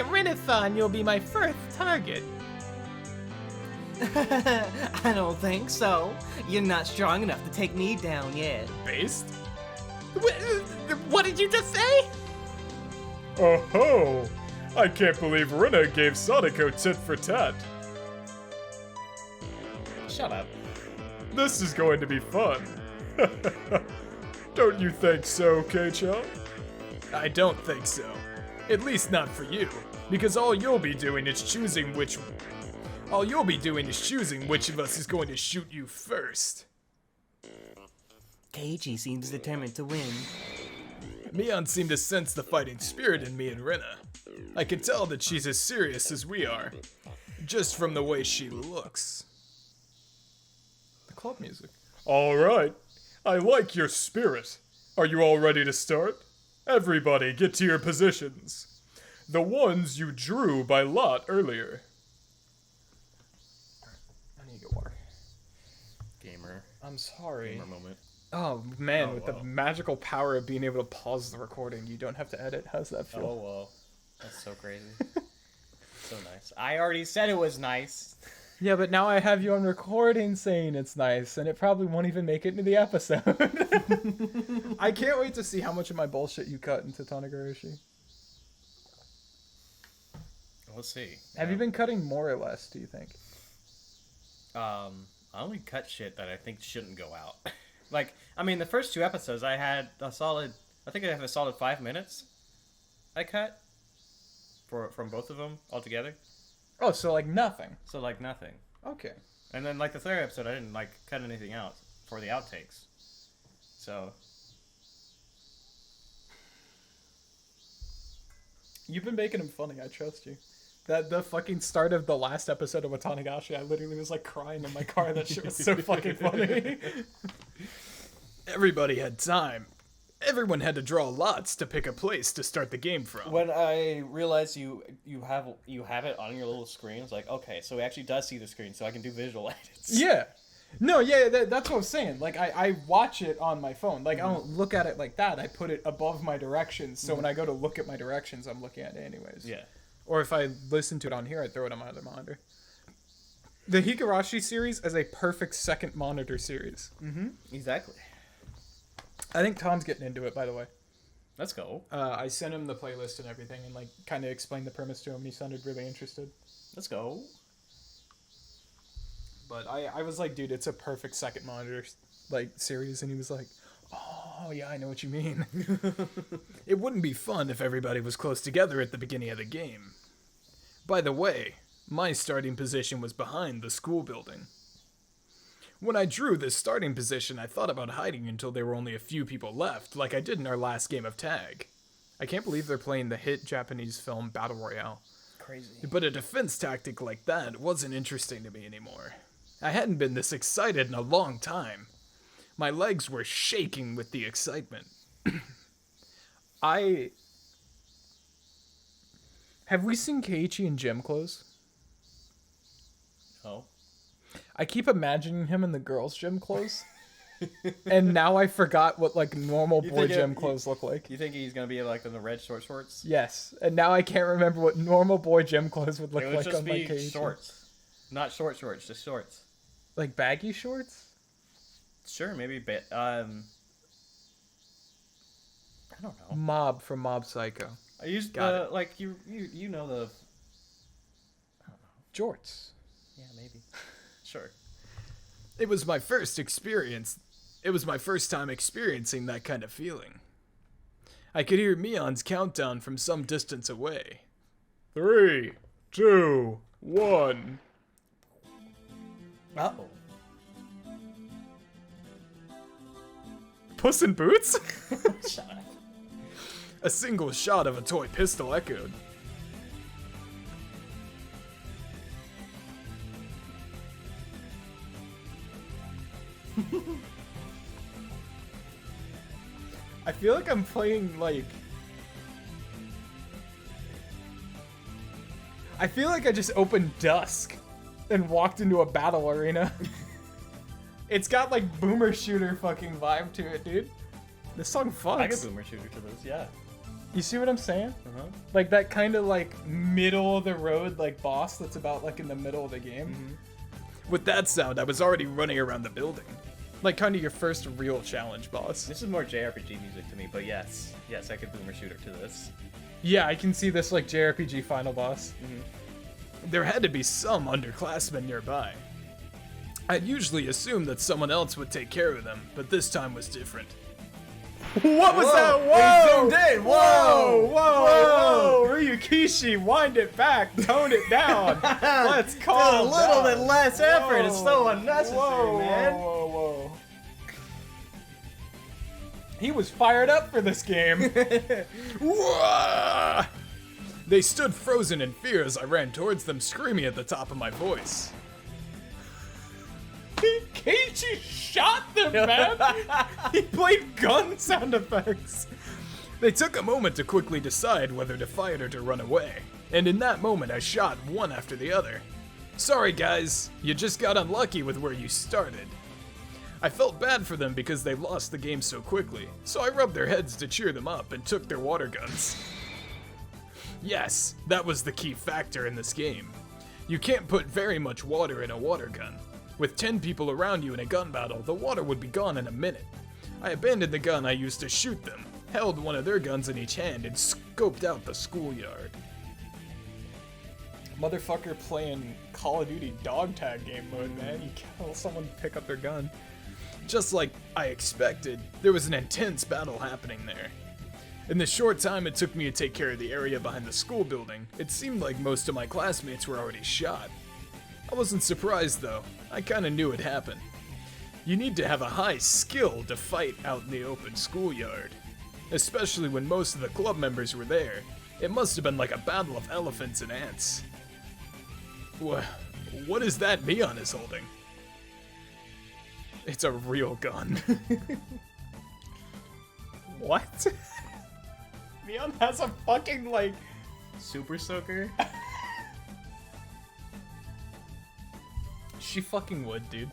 Renaissance, you'll be my first target. I don't think so. You're not strong enough to take me down yet. Based? What did you just say? Oh ho! I can't believe Rena gave Sadako tit for tat. Shut up. This is going to be fun. Don't you think so, Kei-chan? I don't think so. At least not for you. Because all you'll be doing is choosing which of us is going to shoot you first. Keiichi seems determined to win. Mion seemed to sense the fighting spirit in me and Rena. I can tell that she's as serious as we are, just from the way she looks. The club music. Alright. I like your spirit. Are you all ready to start? Everybody get to your positions. The ones you drew by lot earlier. I need to get water. Gamer. I'm sorry. Gamer moment. Oh man, Oh, with wow. the magical power of being able to pause the recording, you don't have to edit. How's that feel? Oh, well. That's so crazy. So nice. I already said it was nice. Yeah, but now I have you on recording saying it's nice, and it probably won't even make it into the episode. I can't wait to see how much of my bullshit you cut into Higurashi. We'll see. Have you been cutting more or less, do you think? I only cut shit that I think shouldn't go out. Like, I mean, the first 2 episodes, I had a solid, I think I have a solid 5 minutes I cut from both of them altogether. Oh, so like nothing. So, like, nothing. Okay. And then, like, the 3rd episode, I didn't, like, cut anything out for the outtakes. So, You've been making him funny, I trust you. The fucking start of the last episode of Watanigashi, I literally was like crying in my car. That shit was so fucking funny. Everybody had time. Everyone had to draw lots to pick a place to start the game from. when I realized you have it on your little screen, it's like, okay, so it actually does see the screen, so I can do visual edits. Yeah. No, yeah, that's what I was saying. Like, I watch it on my phone. Like, I don't look at it like that. I put it above my directions, so when I go to look at my directions, I'm looking at it anyways. Yeah. Or if I listen to it on here, I throw it on my other monitor. The Higurashi series is a perfect second monitor series. Exactly. I think Tom's getting into it, by the way. Let's go. I sent him the playlist and everything and, like, kind of explained the premise to him, and he sounded really interested. Let's go. But I was like, dude, it's a perfect second monitor, like, series, and he was like, oh, yeah, I know what you mean. It wouldn't be fun if everybody was close together at the beginning of the game. By the way, my starting position was behind the school building. When I drew this starting position, I thought about hiding until there were only a few people left, like I did in our last game of tag. I can't believe they're playing the hit Japanese film Battle Royale. Crazy. But a defense tactic like that wasn't interesting to me anymore. I hadn't been this excited in a long time. My legs were shaking with the excitement. Have we seen Keiichi in gym clothes? Oh. I keep imagining him in the girls' gym clothes. And now I forgot what, like, normal You boy think gym clothes look like. You think he's gonna be like in the red shorts? Yes. And now I can't remember what normal boy gym clothes would look It would like just on my be Keiichi. shorts, not shorts, just shorts. Like baggy shorts? Sure, maybe. I don't know. Mob from Mob Psycho. I used Got like you know the. Jorts. Yeah, maybe. Sure. It was my first experience. It was my first time experiencing that kind of feeling. I could hear Mion's countdown from some distance away. 3, 2, 1. Uh-oh. Puss in Boots? Shut up. A single shot of a toy pistol echoed. I feel like I'm playing, like... I feel like I just opened Dusk and walked into a battle arena. It's got, like, boomer shooter fucking vibe to it, dude. This song fucks. I could boomer shooter to this, yeah. You see what I'm saying? Uh-huh. Like that kind of like middle of the road like boss that's about like in the middle of the game. With that sound, I was already running around the building. Like, kind of your first real challenge boss. This is more JRPG music to me, but yes, I could boomer shooter to this. Yeah, I can see this, like, JRPG final boss. There had to be some underclassmen nearby. I'd usually assume that someone else would take care of them, but this time was different. What was that? Whoa! Whoa! Whoa! Ryukishi, wind it back, tone it down. Let's calm a little down. bit less effort. It's so unnecessary, man. Whoa! He was fired up for this game. Whoa! They stood frozen in fear as I ran towards them, screaming at the top of my voice. Keiichi shot them, man! He played gun sound effects. They took a moment to quickly decide whether to fight or to run away, and in that moment I shot one after the other. Sorry guys, you just got unlucky with where you started. I felt bad for them because they lost the game so quickly, so I rubbed their heads to cheer them up and took their water guns. Yes, that was the key factor in this game. You can't put very much water in a water gun. With 10 people around you in a gun battle, the water would be gone in a minute. I abandoned the gun I used to shoot them, held one of their guns in each hand, and scoped out the schoolyard. Motherfucker playing Call of Duty dog tag game mode, man. You kill someone, pick up their gun. Just like I expected, there was an intense battle happening there. In the short time it took me to take care of the area behind the school building, it seemed like most of my classmates were already shot. I wasn't surprised though, I kinda knew it'd happen. You need to have a high skill to fight out in the open schoolyard. Especially when most of the club members were there. It must have been like a battle of elephants and ants. What is that Neon is holding? It's a real gun. What? Neon has a fucking, like... Super Soaker? She fucking would, dude.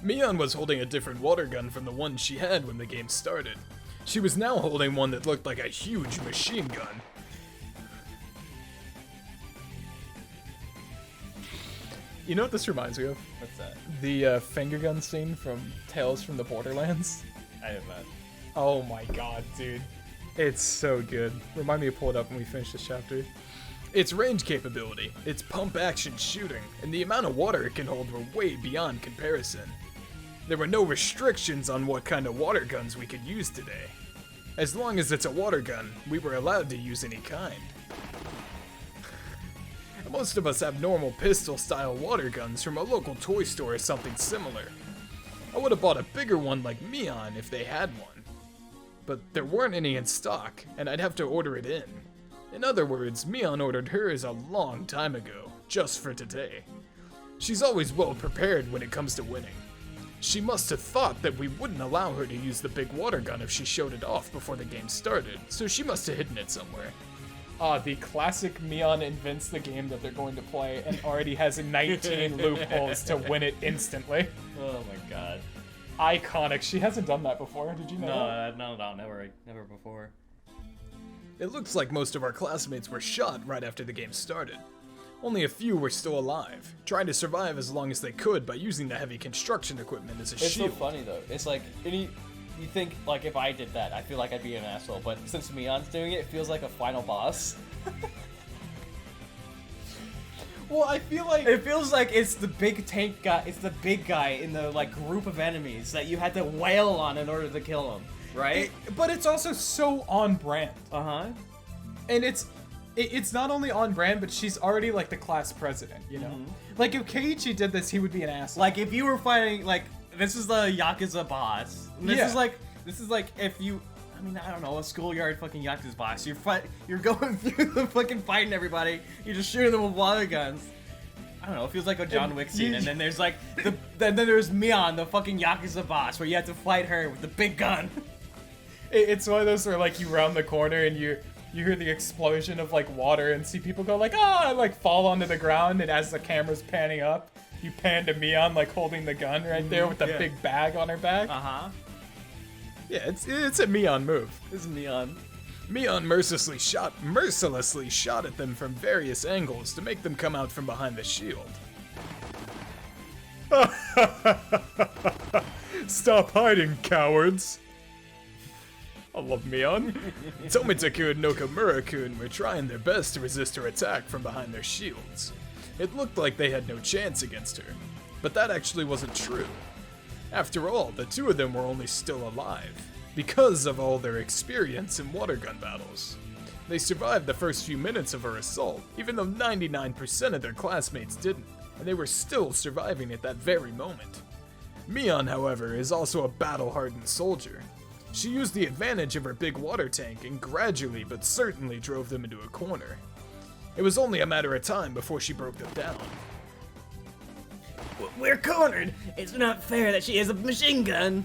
Mion was holding a different water gun from the one she had when the game started. She was now holding one that looked like a huge machine gun. You know what this reminds me of? What's that? The finger gun scene from Tales from the Borderlands. I have not. Oh my god, dude. It's so good. Remind me to pull it up when we finish this chapter. Its range capability, its pump action shooting, and the amount of water it can hold were way beyond comparison. There were no restrictions on what kind of water guns we could use today. As long as it's a water gun, we were allowed to use any kind. Most of us have normal pistol-style water guns from a local toy store or something similar. I would have bought a bigger one like Mion if they had one. But there weren't any in stock, and I'd have to order it in. In other words, Mion ordered hers a long time ago, just for today. She's always well prepared when it comes to winning. She must have thought that we wouldn't allow her to use the big water gun if she showed it off before the game started, so she must have hidden it somewhere. The classic Mion invents the game that they're going to play and already has 19 loopholes to win it instantly. Oh my god. Iconic. She hasn't done that before. Did you know that? No, never before. It looks like most of our classmates were shot right after the game started. Only a few were still alive, trying to survive as long as they could by using the heavy construction equipment as a It's shield. so funny though. It's like you think like if I did that, I feel like I'd be an asshole. But since Mion's doing it, it feels like a final boss. Well, I feel like It feels like it's the big tank guy. It's the big guy in the like group of enemies that you had to wail on in order to kill him, right? but it's also so on brand. And it's not only on brand, but she's already like the class president, you know? Like if Keiichi did this, he would be an asshole. Like if you were fighting like this is the Yakuza boss. This Yeah. is like if you. I mean, I don't know, a schoolyard fucking Yakuza boss. You're going through the fucking fighting everybody. You're just shooting them with water guns. I don't know. It feels like a John Wick scene. And then there's like then there's Mion, the fucking Yakuza boss, where you have to fight her with the big gun. It's one of those where like you round the corner and you hear the explosion of like water and see people go like and like fall onto the ground, and as the camera's panning up, you pan to Mion like holding the gun right there with the big bag on her back. Yeah, it's a Mion move. This is Mion. Mion mercilessly shot at them from various angles to make them come out from behind the shield. Stop hiding, cowards! I love Mion. Tomotaku and Nokamura-kun were trying their best to resist her attack from behind their shields. It looked like they had no chance against her, but that actually wasn't true. After all, the two of them were only still alive, because of all their experience in water gun battles. They survived the first few minutes of her assault, even though 99% of their classmates didn't, and they were still surviving at that very moment. Mion, however, is also a battle-hardened soldier. She used the advantage of her big water tank and gradually but certainly drove them into a corner. It was only a matter of time before she broke them down. We're cornered. It's not fair that she has a machine gun.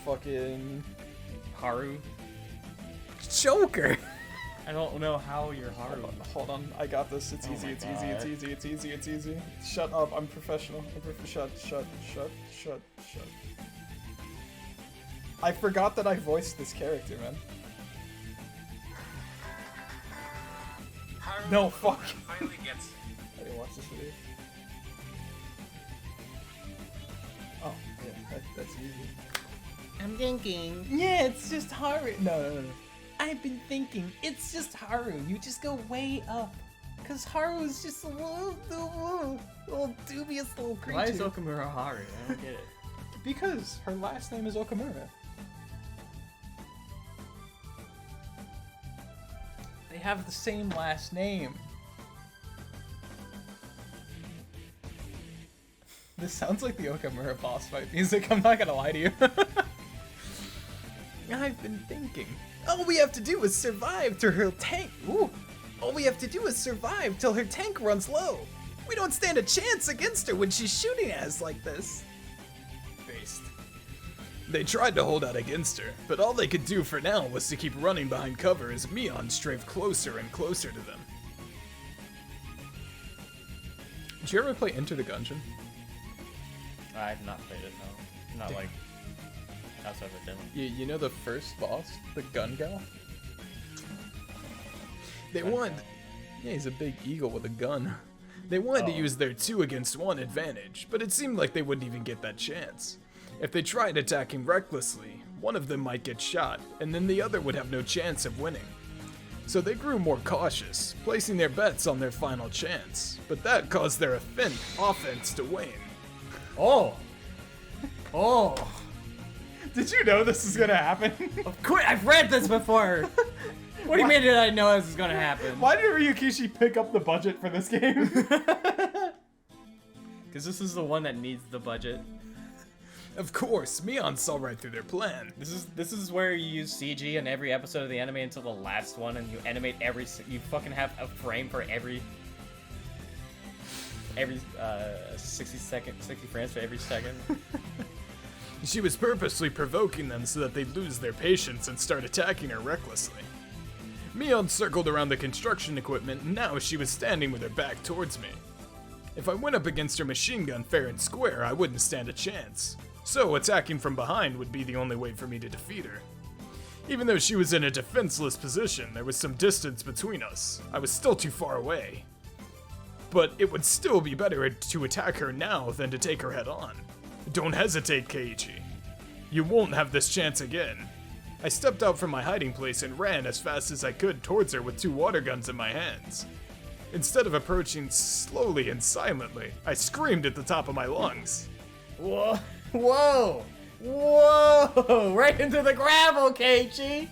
Fucking Haru? Joker. I don't know how you're Haru. Hold on, I got this. It's easy. It's easy. It's easy. It's easy. It's easy. Shut up. I'm professional. Shut. I forgot that I voiced this character, man. No, fuck. Finally gets. I didn't watch this video. Oh, yeah, that's easy. I'm thinking. Yeah, it's just Haru. No. I've been thinking, it's just Haru. You just go way up. Because Haru is just a little dubious little creature. Why is Okamura Haru? I don't get it. Because her last name is Okamura. They have the same last name. This sounds like the Okamura boss fight music, I'm not gonna lie to you. I've been thinking. All we have to do is survive till her tank. All we have to do is survive till her tank runs low. We don't stand a chance against her when she's shooting at us like this. Based. They tried to hold out against her, but all they could do for now was to keep running behind cover as Mion strafed closer and closer to them. Did you ever play Enter the Gungeon? I've not played it, no. Not like outside of the demo. You know the first boss, the gun gal? They Gun wanted. gal? Yeah, he's a big eagle with a gun. They wanted to use their 2 against 1 advantage, but it seemed like they wouldn't even get that chance. If they tried attacking recklessly, one of them might get shot, and then the other would have no chance of winning. So they grew more cautious, placing their bets on their final chance, but that caused their offense to wane. Oh! Did you know this is gonna happen? Quit! I've read this before! What do you mean did I know this was gonna happen? Why did Ryukishi pick up the budget for this game? Because this is the one that needs the budget. Of course, Mion saw right through their plan. This is where you use CG in every episode of the anime until the last one, and you animate you fucking have a frame for every 60 frames for every second. She was purposely provoking them so that they'd lose their patience and start attacking her recklessly. Mion circled around the construction equipment, and now she was standing with her back towards me. If I went up against her machine gun fair and square, I wouldn't stand a chance. So attacking from behind would be the only way for me to defeat her. Even though she was in a defenseless position, there was some distance between us. I was still too far away. But it would still be better to attack her now than to take her head on. Don't hesitate, Keiichi. You won't have this chance again. I stepped out from my hiding place and ran as fast as I could towards her with 2 water guns in my hands. Instead of approaching slowly and silently, I screamed at the top of my lungs. Whoa! Whoa! Whoa! Right into the gravel, Keiichi!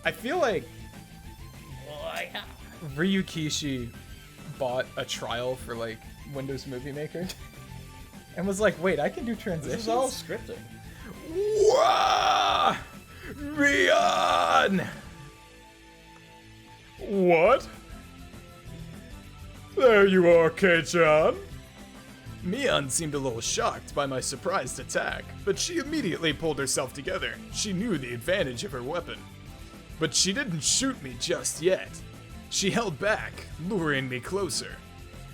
I feel like Ryukishi bought a trial for like Windows Movie Maker and was like, wait, I can do transitions? This is all scripted. Wah! Mion! What? There you are, Kei-chan. Mion seemed a little shocked by my surprised attack, but she immediately pulled herself together. She knew the advantage of her weapon. But she didn't shoot me just yet. She held back, luring me closer.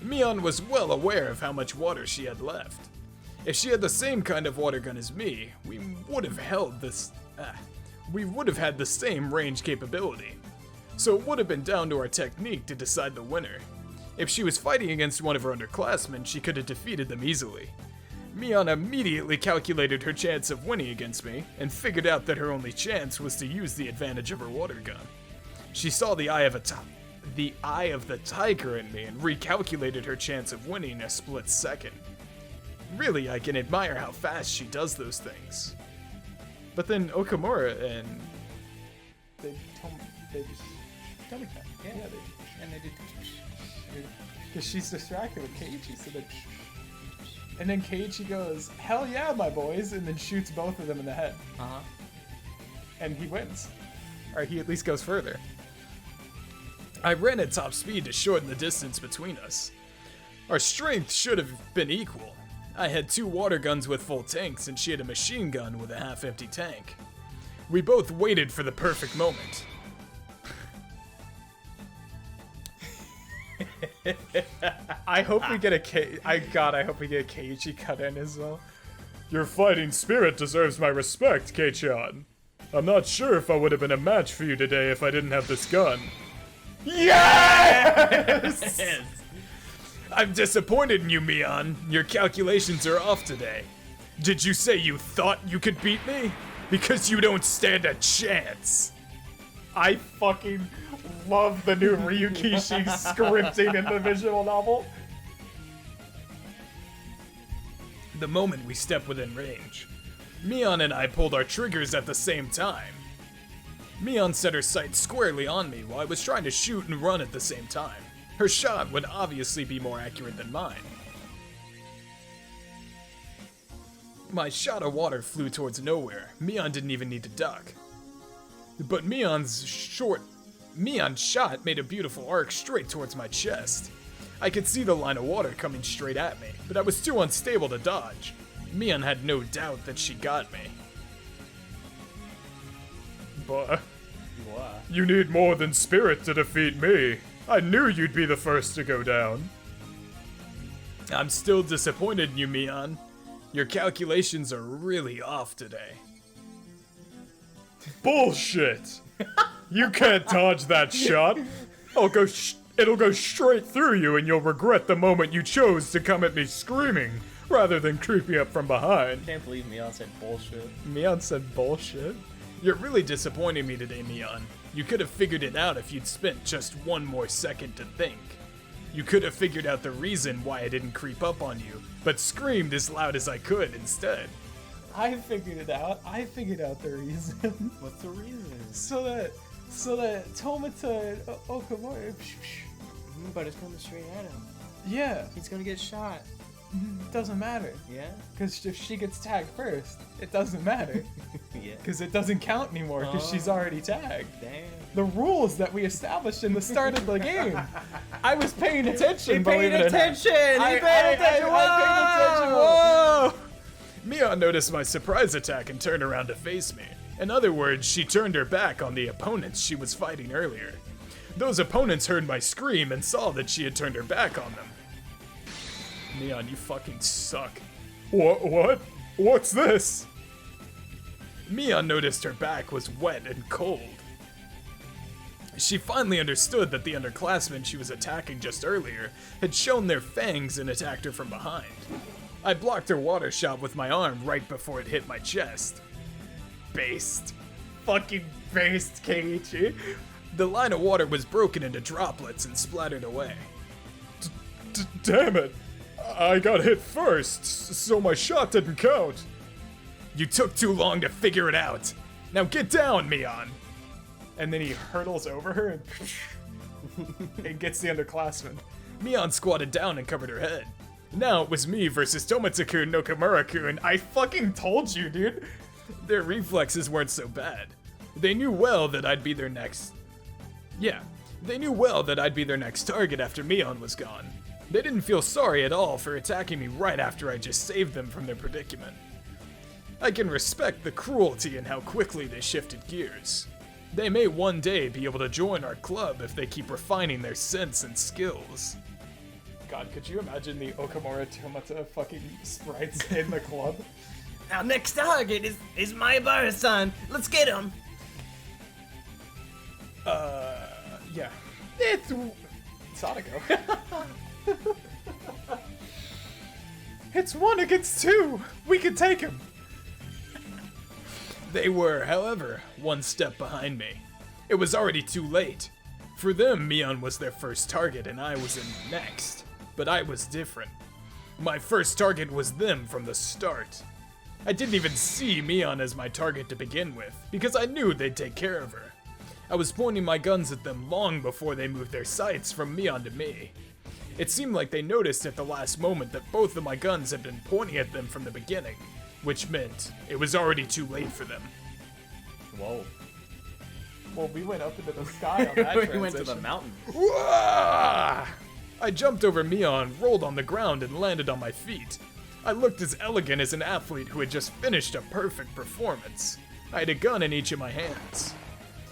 Mion was well aware of how much water she had left. If she had the same kind of water gun as me, we would have had the same range capability. so it would have been down to our technique to decide the winner. If she was fighting against one of her underclassmen, she could have defeated them easily. Mion immediately calculated her chance of winning against me, and figured out that her only chance was to use the advantage of her water gun. She saw the eye of the tiger in me and recalculated her chance of winning in a split second. Really, I can admire how fast she does those things. But then Okamura and they just tummy cut. Yeah, and they did. Because she's distracted with Keiichi, so they. And then Keiichi goes, "Hell yeah, my boys!" and then shoots both of them in the head. And he wins, or he at least goes further. I ran at top speed to shorten the distance between us. Our strength should have been equal. I had 2 water guns with full tanks, and she had a machine gun with a half-empty tank. We both waited for the perfect moment. I hope we get a I hope we get a Keiichi cut in as well. Your fighting spirit deserves my respect, Kei-chan. I'm not sure if I would have been a match for you today if I didn't have this gun. Yes! I'm disappointed in you, Mion. Your calculations are off today. Did you say you thought you could beat me? Because you don't stand a chance. I fucking love the new Ryukishi scripting in the visual novel. The moment we stepped within range, Mion and I pulled our triggers at the same time. Mion set her sights squarely on me while I was trying to shoot and run at the same time. Her shot would obviously be more accurate than mine. My shot of water flew towards nowhere. Mion didn't even need to duck. But Mion's shot made a beautiful arc straight towards my chest. I could see the line of water coming straight at me, but I was too unstable to dodge. Mion had no doubt that she got me. But you need more than spirit to defeat me. I knew you'd be the first to go down. I'm still disappointed in you, Mion. Your calculations are really off today. Bullshit! You can't dodge that shot. It'll go straight through you and you'll regret the moment you chose to come at me screaming rather than creeping up from behind. I can't believe Mion said bullshit. Mion said bullshit? You're really disappointing me today, Mion. You could have figured it out if you'd spent just one more second to think. You could have figured out the reason why I didn't creep up on you, but screamed as loud as I could instead. I figured it out. I figured out the reason. What's the reason? So that Tomata and Okamura. But it's coming straight at him. Yeah, He's gonna get shot. it doesn't matter. Yeah? Because if she gets tagged first, it doesn't matter. Yeah. Because it doesn't count anymore because she's already tagged. Damn. The rules that we established in the start of the game. I was paying attention. He believe paid it or not. attention! He paid attention! I paid attention. Whoa! Whoa! Mion noticed my surprise attack and turned around to face me. In other words, she turned her back on the opponents she was fighting earlier. Those opponents heard my scream and saw that she had turned her back on them. Mion, you fucking suck. What? What's this? Mion noticed her back was wet and cold. She finally understood that the underclassmen she was attacking just earlier had shown their fangs and attacked her from behind. I blocked her water shot with my arm right before it hit my chest. Based. Fucking based, Keiichi. The line of water was broken into droplets and splattered away. Damn it! I got hit first, so my shot didn't count. You took too long to figure it out. Now get down, Mion. And then he hurtles over her and gets the underclassman. Mion squatted down and covered her head. Now it was me versus Tomatsu-kun no Kimura-kun. I fucking told you, dude. Their reflexes weren't so bad. They knew well that I'd be their next... Yeah, they knew well that I'd be their next target after Mion was gone. They didn't feel sorry at all for attacking me right after I just saved them from their predicament. I can respect the cruelty and how quickly they shifted gears. They may one day be able to join our club if they keep refining their sense and skills. God, could you imagine the Okamura Tomata fucking sprites in the club? Our next target is Maibara-san. Let's get him. Yeah. It's Sadako. it's 1 against 2. We can take him. They were, however, 1 step behind me. It was already too late. For them, Mion was their first target and I was in next. But I was different. My first target was them from the start. I didn't even see Mion as my target to begin with, because I knew they'd take care of her. I was pointing my guns at them long before they moved their sights from Mion to me. It seemed like they noticed at the last moment that both of my guns had been pointing at them from the beginning, which meant it was already too late for them. Whoa. Well, we went up into the sky on that We went to the transition. mountain. Wah! I jumped over Mion, rolled on the ground, and landed on my feet. I looked as elegant as an athlete who had just finished a perfect performance. I had a gun in each of my hands.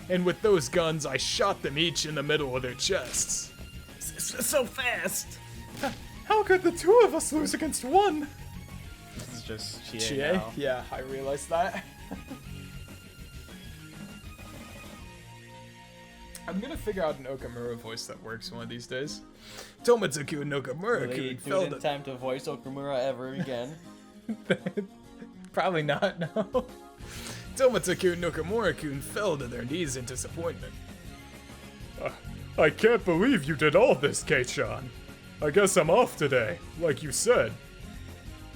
And with those guns, I shot them each in the middle of their chests. So fast. How could the 2 of us lose against 1? This is just Chie Chie? now. Yeah, I realized that. I'm gonna figure out an Okamura voice that works one of these days. Tomatsuku and Okamura Will they could do it in time to voice Okamura ever again? Probably not, no. Tomatsuku and Nakamura-kun fell to their knees in disappointment. I can't believe you did all this, Kei-chan. I guess I'm off today, like you said.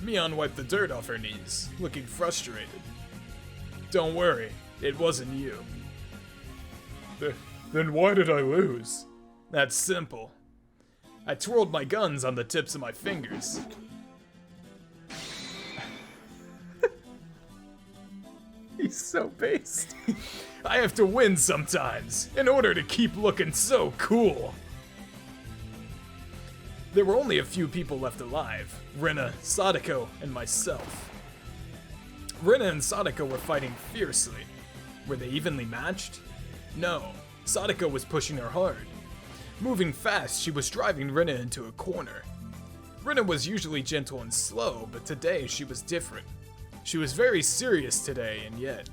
Mion wiped the dirt off her knees, looking frustrated. Don't worry, it wasn't you. Then why did I lose? That's simple. I twirled my guns on the tips of my fingers. He's so based. I have to win sometimes, in order to keep looking so cool. There were only a few people left alive, Rena, Sadako, and myself. Rena and Sadako were fighting fiercely. Were they evenly matched? No, Sadako was pushing her hard. Moving fast, she was driving Rena into a corner. Rena was usually gentle and slow, but today she was different. She was very serious today, and yet,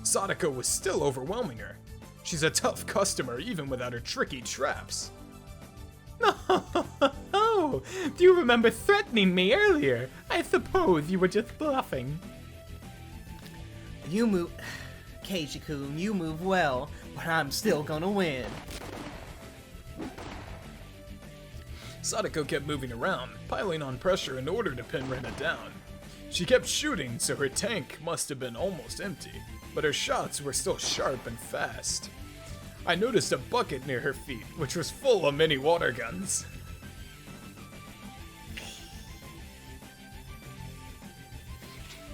Sadako was still overwhelming her. She's a tough customer even without her tricky traps. Oh, do you remember threatening me earlier? I suppose you were just bluffing. You move, Keiji-kun, you move well, but I'm still gonna win. Sadako kept moving around, piling on pressure in order to pin Rena down. She kept shooting, so her tank must have been almost empty, but her shots were still sharp and fast. I noticed a bucket near her feet, which was full of mini water guns.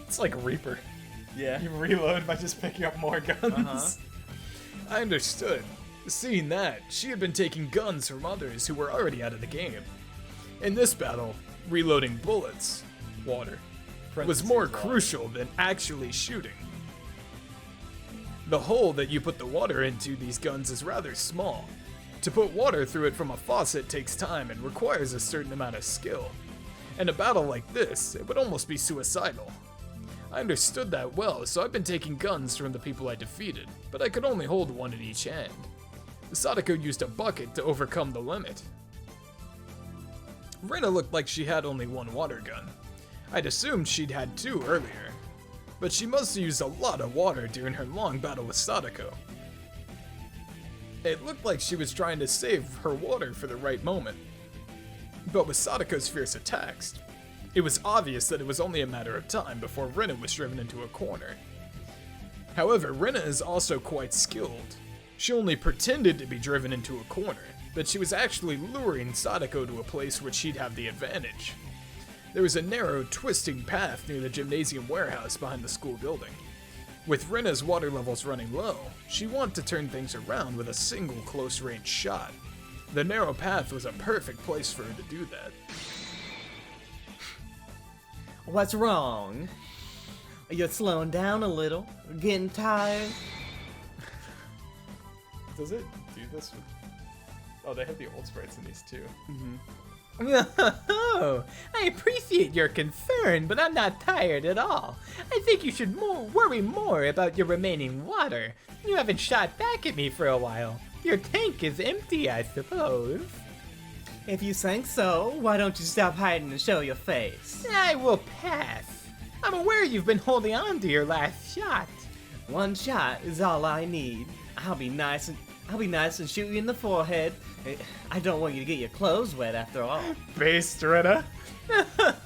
It's like Reaper. Yeah. You reload by just picking up more guns. I understood. Seeing that, she had been taking guns from others who were already out of the game. In this battle, reloading bullets, water, was more crucial than actually shooting. The hole that you put the water into these guns is rather small. To put water through it from a faucet takes time and requires a certain amount of skill. In a battle like this, it would almost be suicidal. I understood that well, so I've been taking guns from the people I defeated, but I could only hold one in each hand. Sadako used a bucket to overcome the limit. Rena looked like she had only one water gun. I'd assumed she'd had two earlier, but she must have used a lot of water during her long battle with Sadako. It looked like she was trying to save her water for the right moment. But with Sadako's fierce attacks, it was obvious that it was only a matter of time before Rena was driven into a corner. However, Rena is also quite skilled. She only pretended to be driven into a corner, but she was actually luring Sadako to a place where she'd have the advantage. There was a narrow, twisting path near the gymnasium warehouse behind the school building. With Rena's water levels running low, she wanted to turn things around with a single close-range shot. The narrow path was a perfect place for her to do that. What's wrong? You're slowing down a little, getting tired. Does it do this with... Oh, they have the old sprites in these too. Oh, I appreciate your concern, but I'm not tired at all. I think you should worry more about your remaining water. You haven't shot back at me for a while. Your tank is empty, I suppose. If you think so, why don't you stop hiding and show your face? I will pass. I'm aware you've been holding on to your last shot. One shot is all I need. I'll be nice and shoot you in the forehead. I don't want you to get your clothes wet after all. Based, Rena.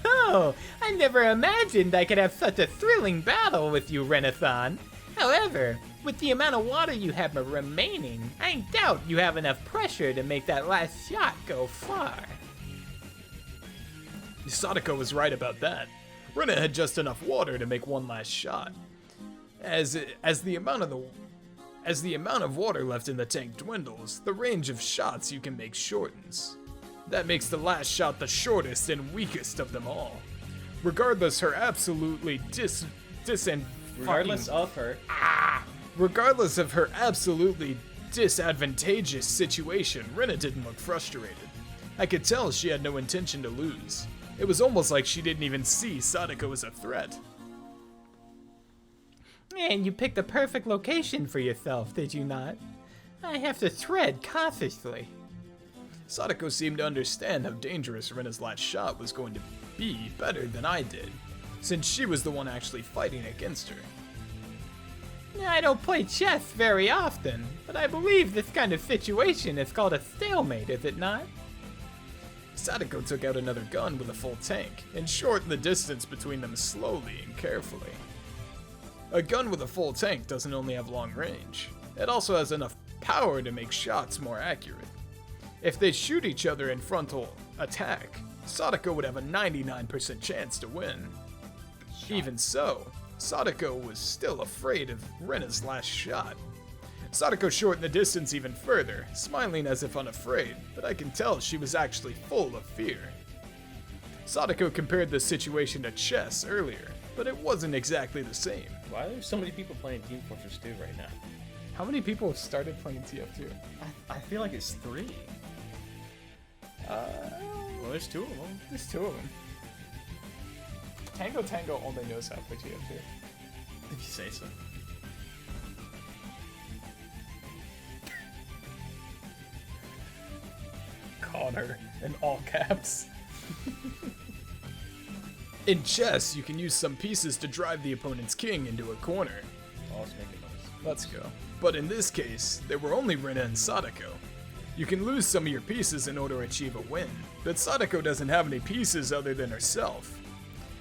Oh, I never imagined I could have such a thrilling battle with you, Renathon. However, with the amount of water you have remaining, I doubt you have enough pressure to make that last shot go far. Sadako was right about that. Rena had just enough water to make one last shot. As the amount of water left in the tank dwindles, the range of shots you can make shortens. That makes the last shot the shortest and weakest of them all. Regardless of her absolutely disadvantageous situation, Rena didn't look frustrated. I could tell she had no intention to lose. It was almost like she didn't even see Sadako as a threat. And you picked the perfect location for yourself, did you not? I have to tread cautiously. Sadako seemed to understand how dangerous Rena's last shot was going to be better than I did, since she was the one actually fighting against her. I don't play chess very often, but I believe this kind of situation is called a stalemate, is it not? Sadako took out another gun with a full tank, and shortened the distance between them slowly and carefully. A gun with a full tank doesn't only have long range, it also has enough power to make shots more accurate. If they shoot each other in frontal attack, Sadako would have a 99% chance to win. Even so, Sadako was still afraid of Rena's last shot. Sadako shortened the distance even further, smiling as if unafraid, but I can tell she was actually full of fear. Sadako compared this situation to chess earlier, but it wasn't exactly the same. Why are there so many people playing Team Fortress 2 right now? How many people have started playing TF2? I feel like it's 3. Well, there's 2 of them. There's 2 of them. Tango only knows how to play TF2. If you say so. Connor in all caps. In chess, you can use some pieces to drive the opponent's king into a corner. Oh, let's make it nice. Let's go. But in this case, there were only Rena and Sadako. You can lose some of your pieces in order to achieve a win, but Sadako doesn't have any pieces other than herself.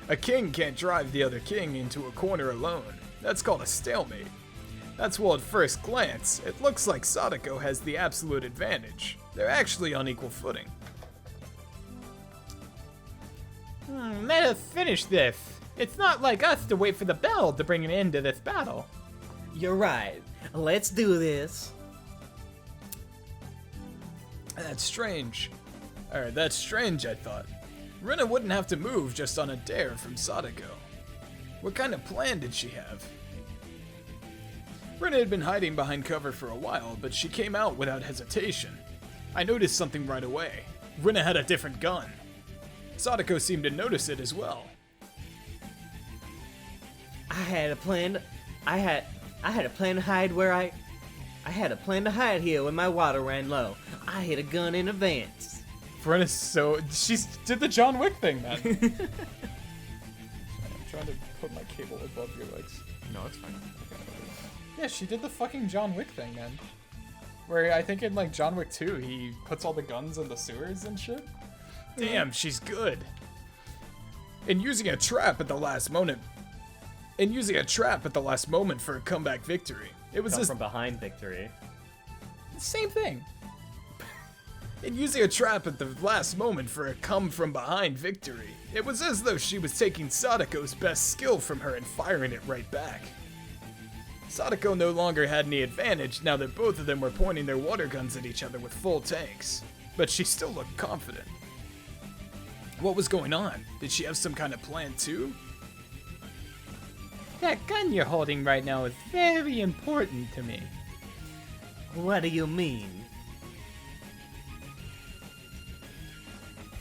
A king can't drive the other king into a corner alone. That's called a stalemate. That's why at first glance, it looks like Sadako has the absolute advantage. They're actually on equal footing. Let us finish this. It's not like us to wait for the bell to bring an end to this battle. You're right. Let's do this. That's strange, I thought. Rena wouldn't have to move just on a dare from Sadako. What kind of plan did she have? Rena had been hiding behind cover for a while, but she came out without hesitation. I noticed something right away. Rena had a different gun. Sadako seemed to notice it as well. I had a plan to hide where I had a plan to hide here when my water ran low. I hid a gun in advance. Rena's she did the John Wick thing, man. I'm trying to put my cable above your legs. No, it's fine. Yeah, she did the fucking John Wick thing, man. Where I think in like John Wick 2, he puts all the guns in the sewers and shit. Damn, she's good. And using a trap at the last moment for a comeback victory. It was Come from behind victory. same thing. And using a trap at the last moment for a come-from-behind victory. It was as though she was taking Sadako's best skill from her and firing it right back. Sadako no longer had any advantage now that both of them were pointing their water guns at each other with full tanks, but she still looked confident. What was going on? Did she have some kind of plan too? That gun you're holding right now is very important to me. What do you mean?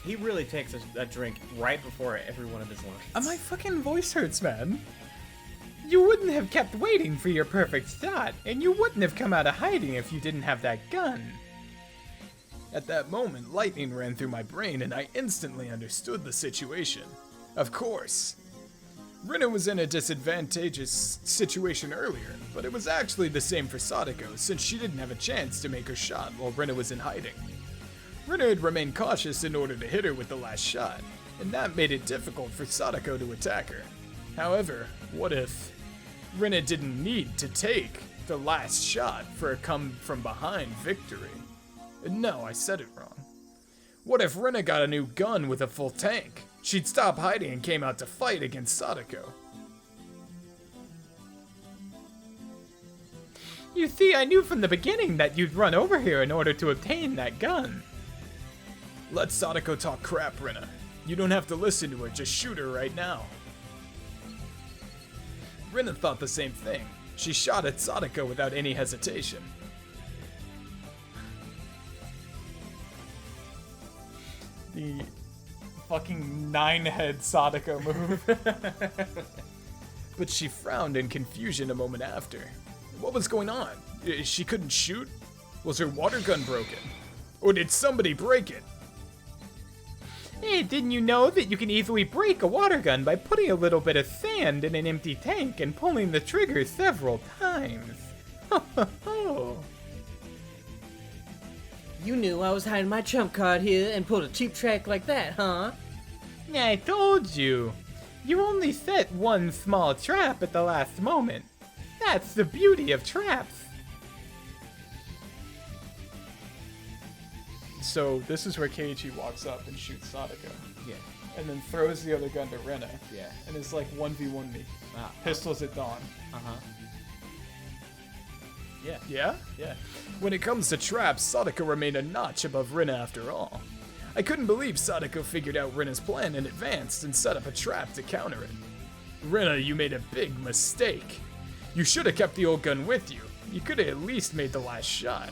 He really takes a drink right before every one of his lines. My fucking voice hurts, man. You wouldn't have kept waiting for your perfect shot, and you wouldn't have come out of hiding if you didn't have that gun. At that moment, lightning ran through my brain and I instantly understood the situation. Of course. Rena was in a disadvantageous situation earlier, but it was actually the same for Sadako since she didn't have a chance to make her shot while Rena was in hiding. Rena had remained cautious in order to hit her with the last shot, and that made it difficult for Sadako to attack her. However, what if Rena didn't need to take the last shot for a come-from-behind victory? No, I said it wrong. What if Rena got a new gun with a full tank? She'd stop hiding and came out to fight against Sadako. You see, I knew from the beginning that you'd run over here in order to obtain that gun. Let Sadako talk crap, Rena. You don't have to listen to her, just shoot her right now. Rena thought the same thing. She shot at Sadako without any hesitation. The fucking 9-head Sadako move. But she frowned in confusion a moment after. What was going on? She couldn't shoot? Was her water gun broken? Or did somebody break it? Hey, didn't you know that you can easily break a water gun by putting a little bit of sand in an empty tank and pulling the trigger several times? Ho ho ho! You knew I was hiding my trump card here and pulled a cheap trick like that, huh? I told you. You only set one small trap at the last moment. That's the beauty of traps. So this is where Keiichi walks up and shoots Sadako. Yeah. And then throws the other gun to Rena. Yeah. And is like 1v1 me. Wow. Pistols at dawn. Uh-huh. Yeah. Yeah? Yeah. When it comes to traps, Sadako remained a notch above Rena after all. I couldn't believe Sadako figured out Rena's plan in advance and set up a trap to counter it. Rena, you made a big mistake. You should have kept the old gun with you. You could have at least made the last shot.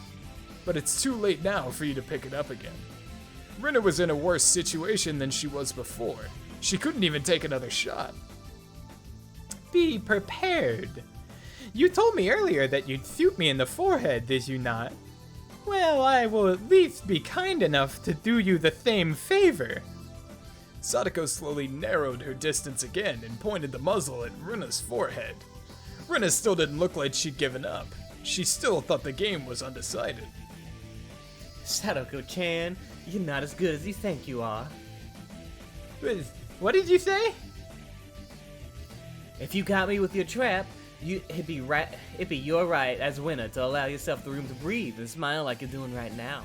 But it's too late now for you to pick it up again. Rena was in a worse situation than she was before. She couldn't even take another shot. Be prepared. You told me earlier that you'd shoot me in the forehead, did you not? Well, I will at least be kind enough to do you the same favor. Sadako slowly narrowed her distance again and pointed the muzzle at Rena's forehead. Rena still didn't look like she'd given up. She still thought the game was undecided. Sadako-chan, you're not as good as you think you are. What did you say? If you got me with your trap, it'd be your right as winner to allow yourself the room to breathe and smile like you're doing right now.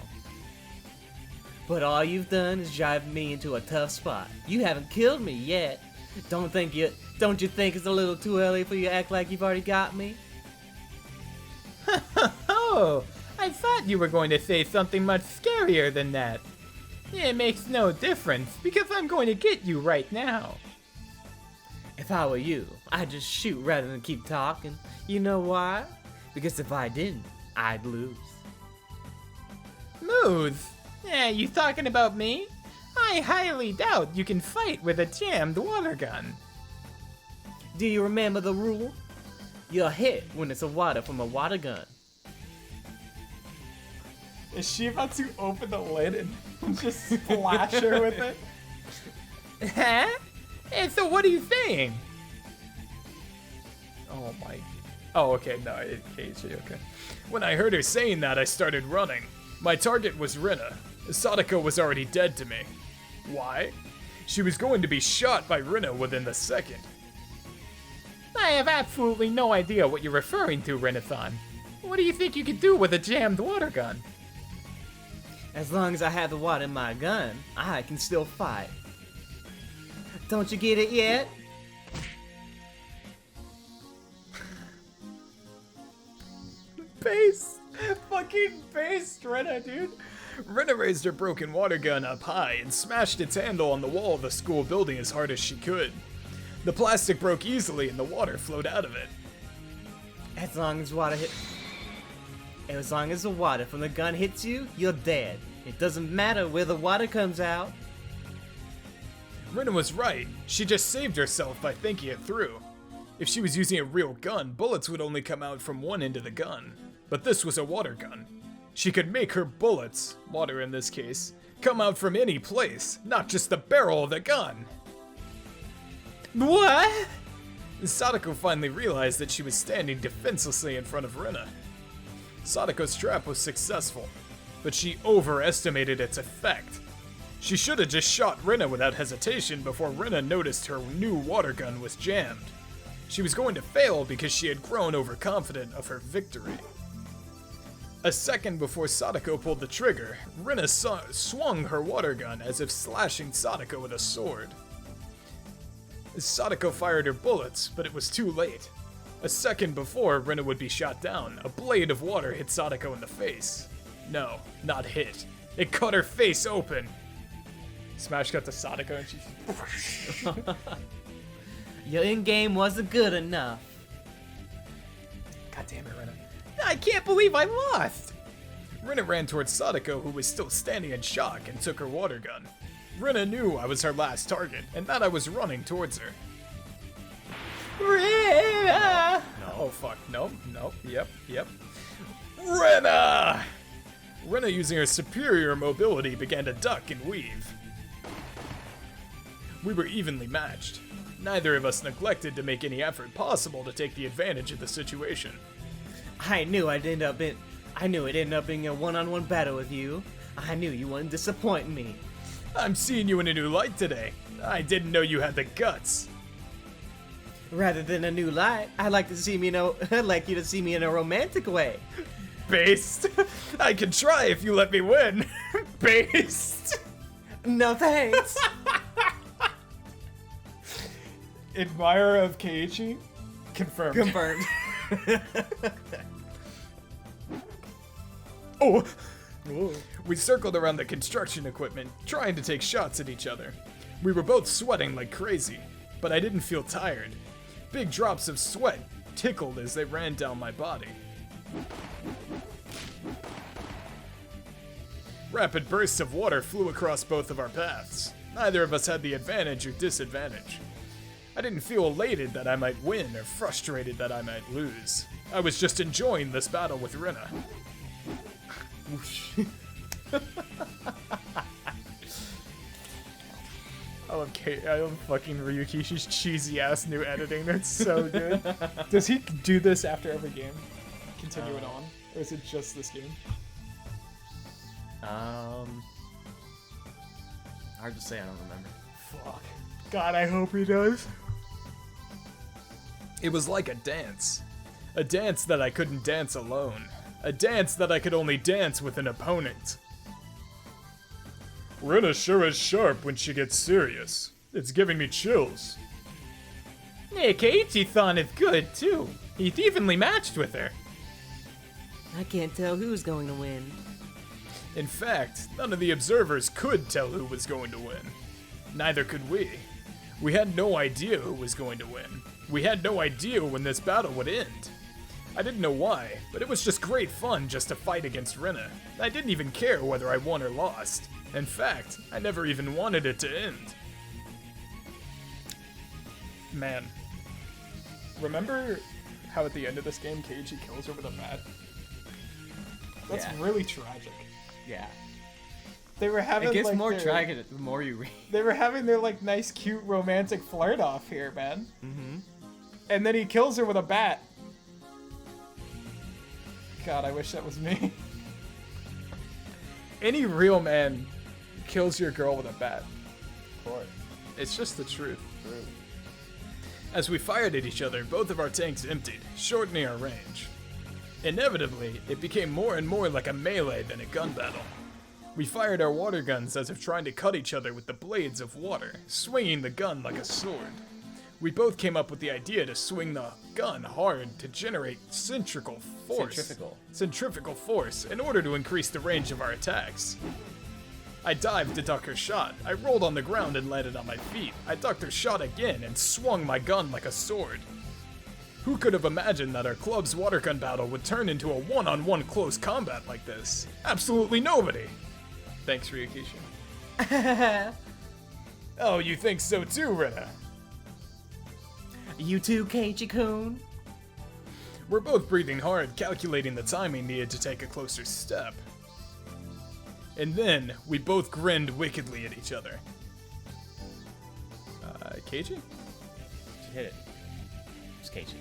But all you've done is drive me into a tough spot. You haven't killed me yet. Don't you think it's a little too early for you to act like you've already got me? Oh, I thought you were going to say something much scarier than that. It makes no difference, because I'm going to get you right now. If I were you, I'd just shoot rather than keep talking. You know why? Because if I didn't, I'd lose. Lose? You talking about me? I highly doubt you can fight with a jammed water gun. Do you remember the rule? You're hit when it's a water from a water gun. Is she about to open the lid and just splash her with it? Huh? So what are you saying? Oh my. Oh, okay, no, Keiichi, okay. When I heard her saying that, I started running. My target was Rena. Sadako was already dead to me. Why? She was going to be shot by Rena within the second. I have absolutely no idea what you're referring to, Renathon. What do you think you could do with a jammed water gun? As long as I have the water in my gun, I can still fight. Don't you get it yet? Base! Fucking based Rena, dude. Rena raised her broken water gun up high and smashed its handle on the wall of the school building as hard as she could. The plastic broke easily and the water flowed out of it. As long as the water from the gun hits you, you're dead. It doesn't matter where the water comes out. Rena was right. She just saved herself by thinking it through. If she was using a real gun, bullets would only come out from one end of the gun. But this was a water gun. She could make her bullets, water in this case, come out from any place, not just the barrel of the gun. What? Sadako finally realized that she was standing defenselessly in front of Rena. Sadako's trap was successful, but she overestimated its effect. She should have just shot Rena without hesitation before Rena noticed her new water gun was jammed. She was going to fail because she had grown overconfident of her victory. A second before Sadako pulled the trigger, Rena swung her water gun as if slashing Sadako with a sword. Sadako fired her bullets, but it was too late. A second before Rena would be shot down, a blade of water hit Sadako in the face. No, not hit. It cut her face open. Smash cut to Sadako and she's... Your in-game wasn't good enough. God damn it, Rena. I can't believe I lost. Rena ran towards Sadako, who was still standing in shock, and took her water gun. Rena knew I was her last target, and that I was running towards her. Rena! Oh fuck, nope, yep. Rena! Rena, using her superior mobility, began to duck and weave. We were evenly matched. Neither of us neglected to make any effort possible to take the advantage of the situation. I knew it'd end up being a one-on-one battle with you. I knew you wouldn't disappoint me. I'm seeing you in a new light today. I didn't know you had the guts. Rather than a new light, I'd like you to see me in a romantic way. Based. I can try if you let me win. Based. No thanks. Admirer of Keiichi? Confirmed. Confirmed. Oh! We circled around the construction equipment, trying to take shots at each other. We were both sweating like crazy, but I didn't feel tired. Big drops of sweat tickled as they ran down my body. Rapid bursts of water flew across both of our paths. Neither of us had the advantage or disadvantage. I didn't feel elated that I might win or frustrated that I might lose. I was just enjoying this battle with Rena. I love fucking Ryukishi's cheesy ass new editing. That's so good. Does he do this after every game? Continue it on? Or is it just this game? Hard to say, I don't remember. Fuck. God, I hope he does. It was like a dance. A dance that I couldn't dance alone. A dance that I could only dance with an opponent. Rena sure is sharp when she gets serious. It's giving me chills. Hey, Keiichi-san is good, too. He's evenly matched with her. I can't tell who's going to win. In fact, none of the observers could tell who was going to win. Neither could we. We had no idea who was going to win. We had no idea when this battle would end. I didn't know why, but it was just great fun just to fight against Rena. I didn't even care whether I won or lost. In fact, I never even wanted it to end. Man. Remember how at the end of this game, Keiichi kills her with a bat? That's really tragic. Yeah. They were having It gets like, more tragic the more you read. They were having their like nice, cute, romantic flirt off here, man. Mm-hmm. And then he kills her with a bat. God, I wish that was me. Any real man kills your girl with a bat. Of course. It's just the truth. As we fired at each other, both of our tanks emptied, shortening our range. Inevitably, it became more and more like a melee than a gun battle. We fired our water guns as if trying to cut each other with the blades of water, swinging the gun like a sword. We both came up with the idea to swing the gun hard to generate centrifugal force in order to increase the range of our attacks. I dived to duck her shot. I rolled on the ground and landed on my feet. I ducked her shot again and swung my gun like a sword. Who could have imagined that our club's water gun battle would turn into a one-on-one close combat like this? Absolutely nobody! Thanks, Ryukishi. Oh, you think so too, Rena? You too, Keiichi-kun? We're both breathing hard, calculating the timing needed to take a closer step. And then, we both grinned wickedly at each other. Keiji? She hit it. It's Keiichi.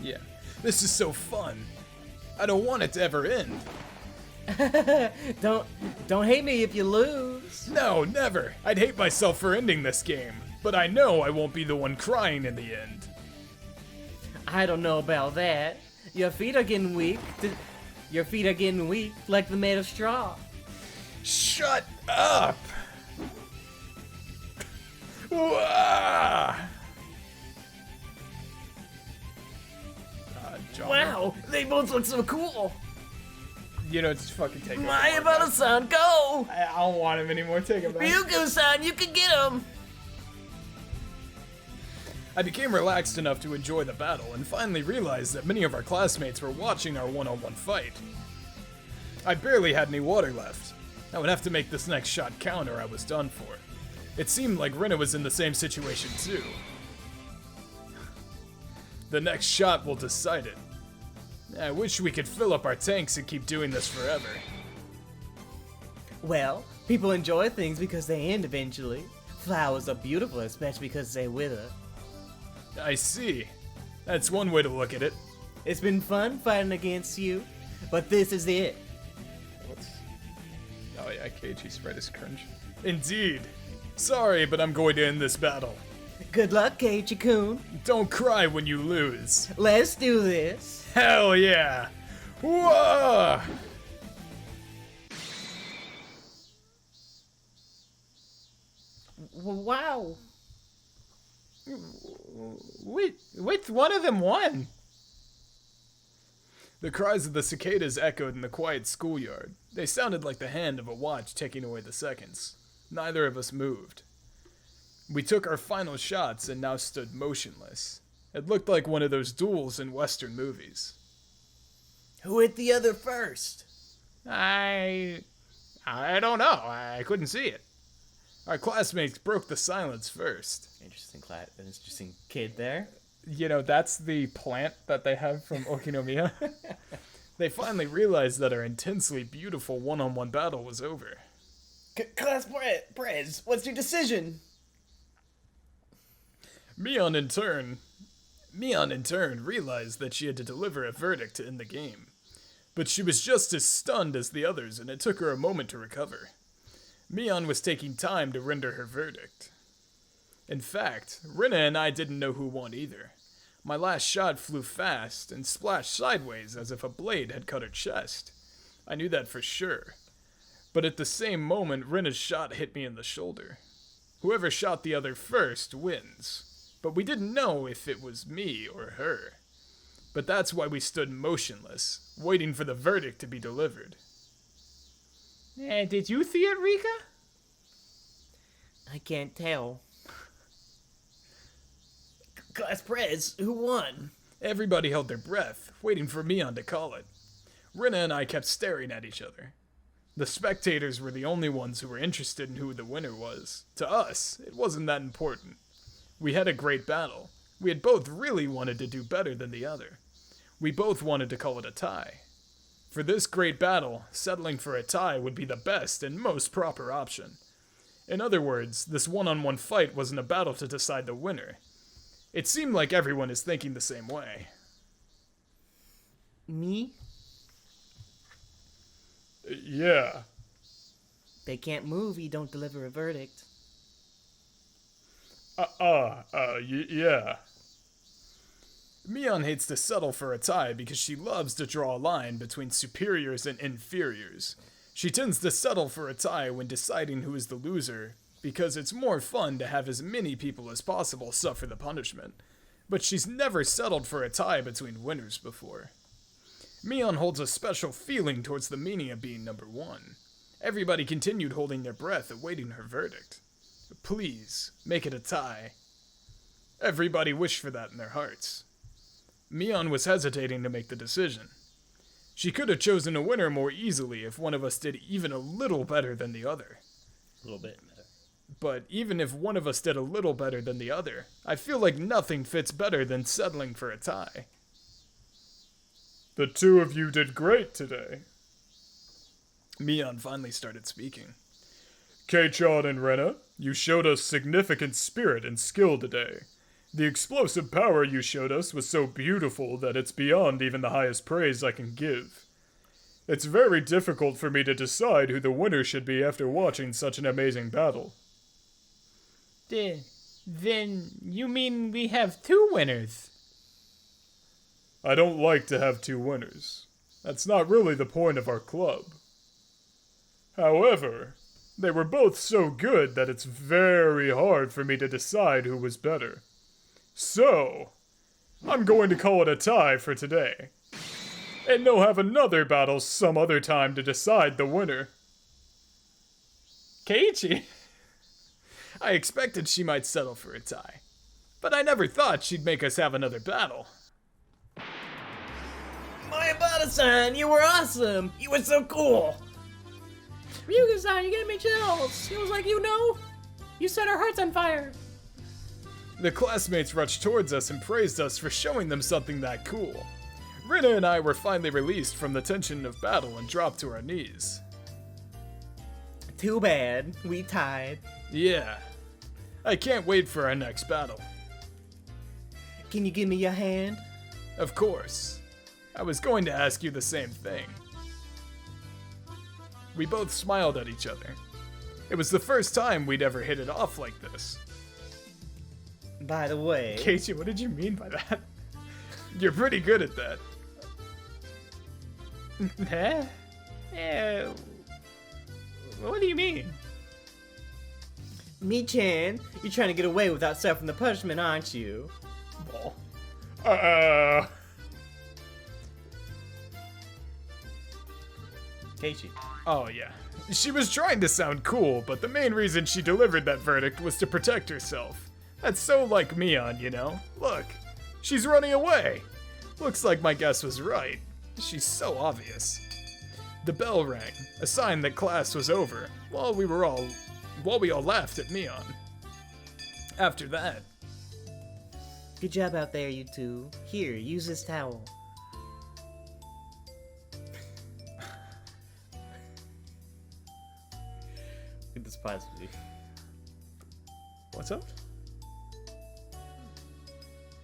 Yeah. This is so fun. I don't want it to ever end. Don't hate me if you lose. No, never. I'd hate myself for ending this game. But I know I won't be the one crying in the end. I don't know about that. Your feet are getting weak. Your feet are getting weak, like they're made of straw. Shut up! Wah! John. Wow, they both look so cool. You know, just fucking take him. Mayabata-san, go! I don't want him anymore. Take him back. Ryuugu-san, you can get him! I became relaxed enough to enjoy the battle and finally realized that many of our classmates were watching our one-on-one fight. I barely had any water left. I would have to make this next shot count or I was done for. It seemed like Rena was in the same situation too. The next shot will decide it. I wish we could fill up our tanks and keep doing this forever. Well, people enjoy things because they end eventually. Flowers are beautiful, especially because they wither. I see. That's one way to look at it. It's been fun fighting against you, but this is it. Oh yeah, Keiichi spread his cringe. Indeed. Sorry, but I'm going to end this battle. Good luck, Keiichi-kun. Don't cry when you lose. Let's do this. Hell yeah! Whoa! Wow. Which one of them won? The cries of the cicadas echoed in the quiet schoolyard. They sounded like the hand of a watch ticking away the seconds. Neither of us moved. We took our final shots and now stood motionless. It looked like one of those duels in Western movies. Who hit the other first? I don't know. I couldn't see it. Our classmates broke the silence first. Interesting kid there. You know, that's the plant that they have from Okinomiya. They finally realized that our intensely beautiful one-on-one battle was over. Class Prez, what's your decision? Mion in turn realized that she had to deliver a verdict to end the game. But she was just as stunned as the others, and it took her a moment to recover. Mion was taking time to render her verdict. In fact, Rena and I didn't know who won either. My last shot flew fast and splashed sideways as if a blade had cut her chest. I knew that for sure. But at the same moment, Rena's shot hit me in the shoulder. Whoever shot the other first wins. But we didn't know if it was me or her. But that's why we stood motionless, waiting for the verdict to be delivered. Did you see it, Rika? I can't tell. Class Prez, who won? Everybody held their breath, waiting for Mion to call it. Rena and I kept staring at each other. The spectators were the only ones who were interested in who the winner was. To us, it wasn't that important. We had a great battle. We had both really wanted to do better than the other. We both wanted to call it a tie. For this great battle, settling for a tie would be the best and most proper option. In other words, this one-on-one fight wasn't a battle to decide the winner. It seemed like everyone is thinking the same way. Me? Yeah. They can't move, you don't deliver a verdict. Yeah. Mion hates to settle for a tie because she loves to draw a line between superiors and inferiors. She tends to settle for a tie when deciding who is the loser because it's more fun to have as many people as possible suffer the punishment. But she's never settled for a tie between winners before. Mion holds a special feeling towards the meaning of being number one. Everybody continued holding their breath, awaiting her verdict. Please, make it a tie. Everybody wished for that in their hearts. Mion was hesitating to make the decision. She could have chosen a winner more easily if one of us did even a little better than the other. A little bit better. But even if one of us did a little better than the other, I feel like nothing fits better than settling for a tie. The two of you did great today. Mion finally started speaking. Kei-chan and Rena, you showed us significant spirit and skill today. The explosive power you showed us was so beautiful that it's beyond even the highest praise I can give. It's very difficult for me to decide who the winner should be after watching such an amazing battle. Then you mean we have two winners? I don't like to have two winners. That's not really the point of our club. However, they were both so good that it's very hard for me to decide who was better. So, I'm going to call it a tie for today. And they'll have another battle some other time to decide the winner. Keiichi? I expected she might settle for a tie, but I never thought she'd make us have another battle. Mayabata-san, you were awesome! You were so cool! Ryuugu-san, you gave me chills. It was like, you set our hearts on fire. The classmates rushed towards us and praised us for showing them something that cool. Rena and I were finally released from the tension of battle and dropped to our knees. Too bad, we tied. Yeah. I can't wait for our next battle. Can you give me your hand? Of course. I was going to ask you the same thing. We both smiled at each other. It was the first time we'd ever hit it off like this. By the way... Keiichi, what did you mean by that? You're pretty good at that. Huh? Yeah. What do you mean? Mi-chan, you're trying to get away without suffering the punishment, aren't you? Well, Keiichi. oh yeah. She was trying to sound cool, but the main reason she delivered that verdict was to protect herself. That's so like Mion, you know? Look, she's running away. Looks like my guess was right. She's so obvious. The bell rang, a sign that class was over, while we all laughed at Mion. After that, Good job out there, you two. Here, use this towel. Look at this positively. what's up?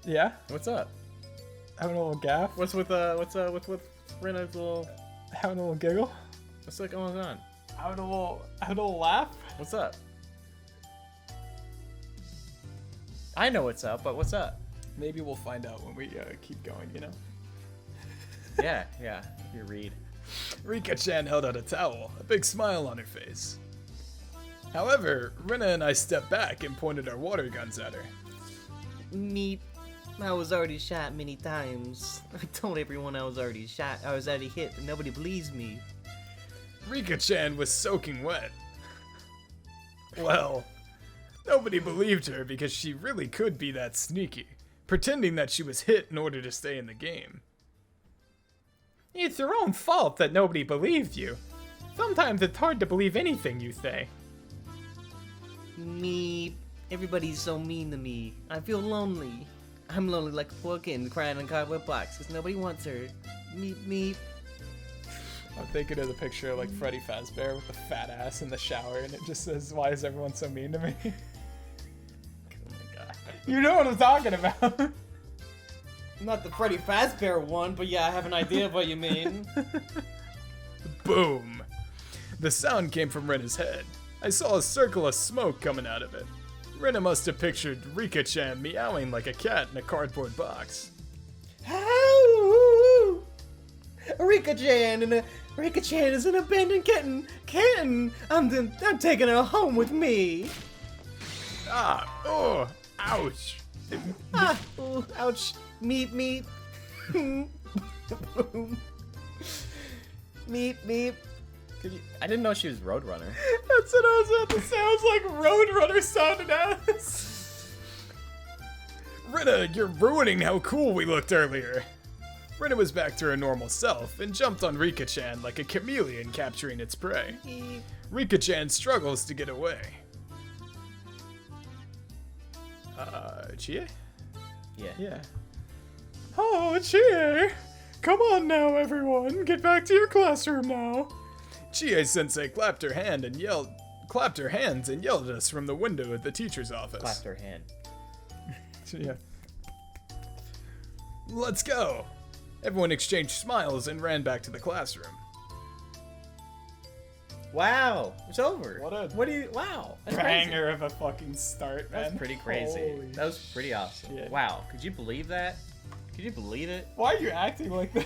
Yeah? What's up? Having a little gaff? What's with Rena's little? Having a little giggle? What's going on? Having a little laugh? What's up? I know what's up, but what's up? Maybe we'll find out when we keep going, you know? Yeah. You read. Rika-chan held out a towel, a big smile on her face. However, Rena and I stepped back and pointed our water guns at her. Meep. I was already shot many times. I told everyone I was already shot. I was already hit, but nobody believes me. Rika-chan was soaking wet. Well, nobody believed her because she really could be that sneaky, pretending that she was hit in order to stay in the game. It's your own fault that nobody believed you. Sometimes it's hard to believe anything you say. Meep. Everybody's so mean to me. I feel lonely. I'm lonely like a poor kid crying in a cardboard box because nobody wants her. Meep, meep. I'm thinking of the picture of like Freddy Fazbear with the fat ass in the shower, and it just says, "Why is everyone so mean to me?" Oh my god. You know what I'm talking about. Not the Freddy Fazbear one, but yeah, I have an idea of what you mean. Boom! The sound came from Rena's head. I saw a circle of smoke coming out of it. Rena must have pictured Rika-chan meowing like a cat in a cardboard box. Ow! Rika-chan is an abandoned kitten. I'm taking her home with me. Oh, ouch. Ooh, ouch. Meep, meep. Meep, meep. I didn't know she was Roadrunner. That's what I was about to say. I was like, Roadrunner sounded ass. Rena, you're ruining how cool we looked earlier. Rena was back to her normal self and jumped on Rika-chan like a chameleon capturing its prey. Rika-chan struggles to get away. Chie? Yeah. Yeah. Oh, Chie! Come on now, everyone. Get back to your classroom now. Chie-sensei clapped her hands and yelled at us from the window at the teacher's office. Clapped her hand. Yeah. Let's go. Everyone exchanged smiles and ran back to the classroom. Wow, it's over. What do you? Wow, that's Banger of a fucking start, man. That's pretty crazy. Holy That was pretty awesome. shit. Wow, could you believe that? Could you believe it? Why are you acting like that?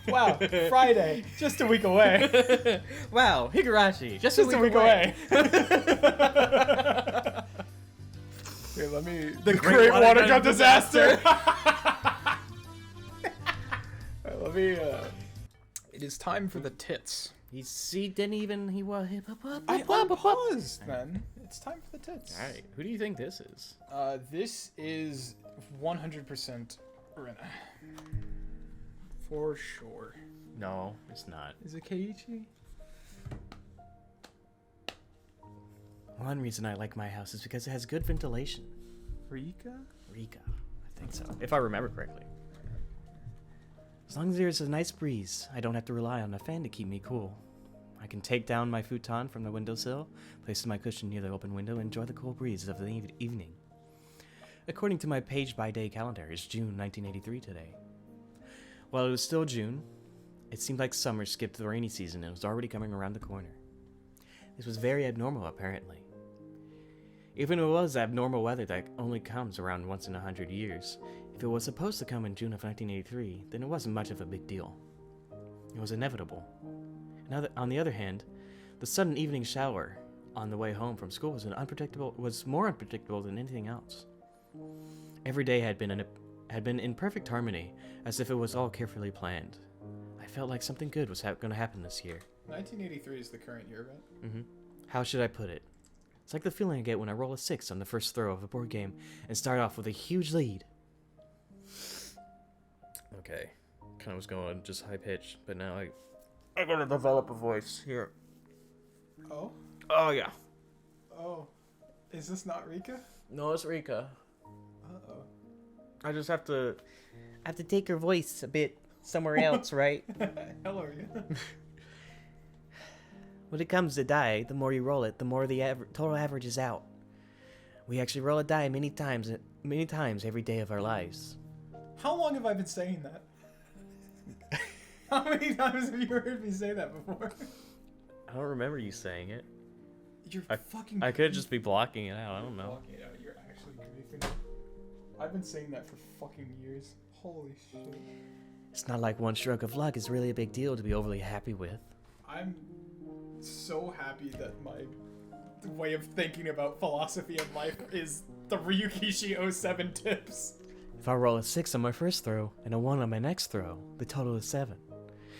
Wow, Friday, just a week away. Wow, Higurashi, just Just a week away. Here, let me. The Great Water Gun Disaster. Let me. It is time for the tits. He didn't even. He was. I unpaused, man. It's time for the tits. All right, who do you think this is? This is 100% Rena. For sure. No, it's not. Is it Keiichi? One reason I like my house is because it has good ventilation. Rika? Rika, I think so, if I remember correctly. As long as there's a nice breeze, I don't have to rely on a fan to keep me cool. I can take down my futon from the windowsill, place my cushion near the open window, and enjoy the cool breeze of the evening. According to my page-by-day calendar, it's June 1983 today. While it was still June, it seemed like summer skipped the rainy season and was already coming around the corner. This was very abnormal, apparently. Even if it was abnormal weather that only comes around once in 100 years, if it was supposed to come in June of 1983, then it wasn't much of a big deal. It was inevitable. Now, on the other hand, the sudden evening shower on the way home from school was more unpredictable than anything else. Every day had been in perfect harmony, as if it was all carefully planned. I felt like something good was going to happen this year. 1983 is the current year, right? How should I put it? It's like the feeling I get when I roll a 6 on the first throw of a board game and start off with a huge lead. Okay, kind of was going just high pitched, but now I gotta develop a voice here. Oh? Oh yeah. Oh. Is this not Rika? No, it's Rika. Uh-oh. I just have to. I have to take her voice a bit somewhere else, right? Hello, Rika. When it comes to die, the more you roll it, the more the total average is out. We actually roll a die many times every day of our lives. How long have I been saying that? How many times have you heard me say that before? I don't remember you saying it. You're fucking. I could just be blocking it out. I don't know. Blocking it out. You're actually griefing it. I've been saying that for fucking years. Holy shit. It's not like one stroke of luck is really a big deal to be overly happy with. I'm so happy that my way of thinking about philosophy and life is the Ryukishi 07 tips. If I roll a 6 on my first throw and a 1 on my next throw, the total is 7.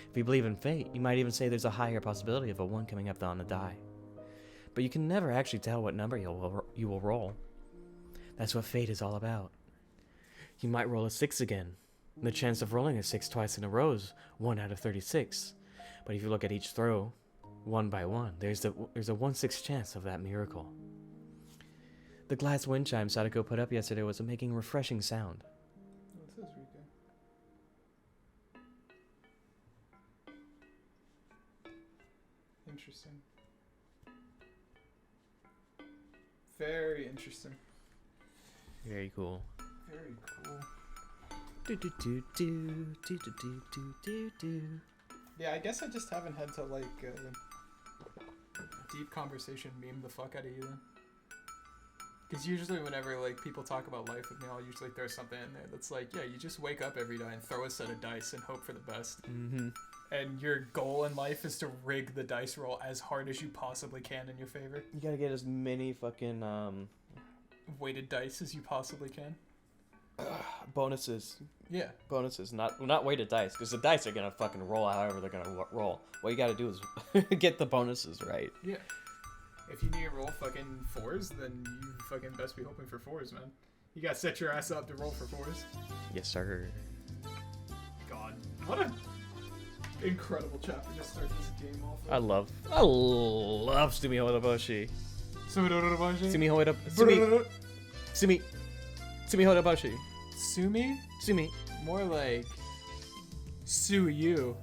If you believe in fate, you might even say there's a higher possibility of a 1 coming up on the die. But you can never actually tell what number you will roll. That's what fate is all about. You might roll a 6 again. The chance of rolling a 6 twice in a row is 1 out of 36. But if you look at each throw, one by one, there's a 1/6 chance of that miracle. The glass wind chime Sadako put up yesterday was making a refreshing sound. What's this, Rika? Interesting. Very interesting. Very cool. Very cool. Do do do do do do do do do do. Yeah, I guess I just haven't had to like deep conversation meme the fuck out of you then. Because usually whenever like people talk about life with me, I'll usually throw something in there that's like, yeah, you just wake up every day and throw a set of dice and hope for the best. Mm-hmm. And your goal in life is to rig the dice roll as hard as you possibly can in your favor. You gotta get as many fucking Weighted dice as you possibly can. bonuses. Yeah. Bonuses, not weighted dice, because the dice are gonna fucking roll however they're gonna roll. What you gotta do is get the bonuses right. Yeah. If you need to roll fucking 4s, then you fucking best be hoping for 4s, man. You gotta set your ass up to roll for 4s. Yes, sir. God, what a incredible chapter to start this game off with. I love Tsumihoroboshi. Tsumihoroboshi. Sumi. Tsumihoroboshi. Sumi? Sumi. More like sue you.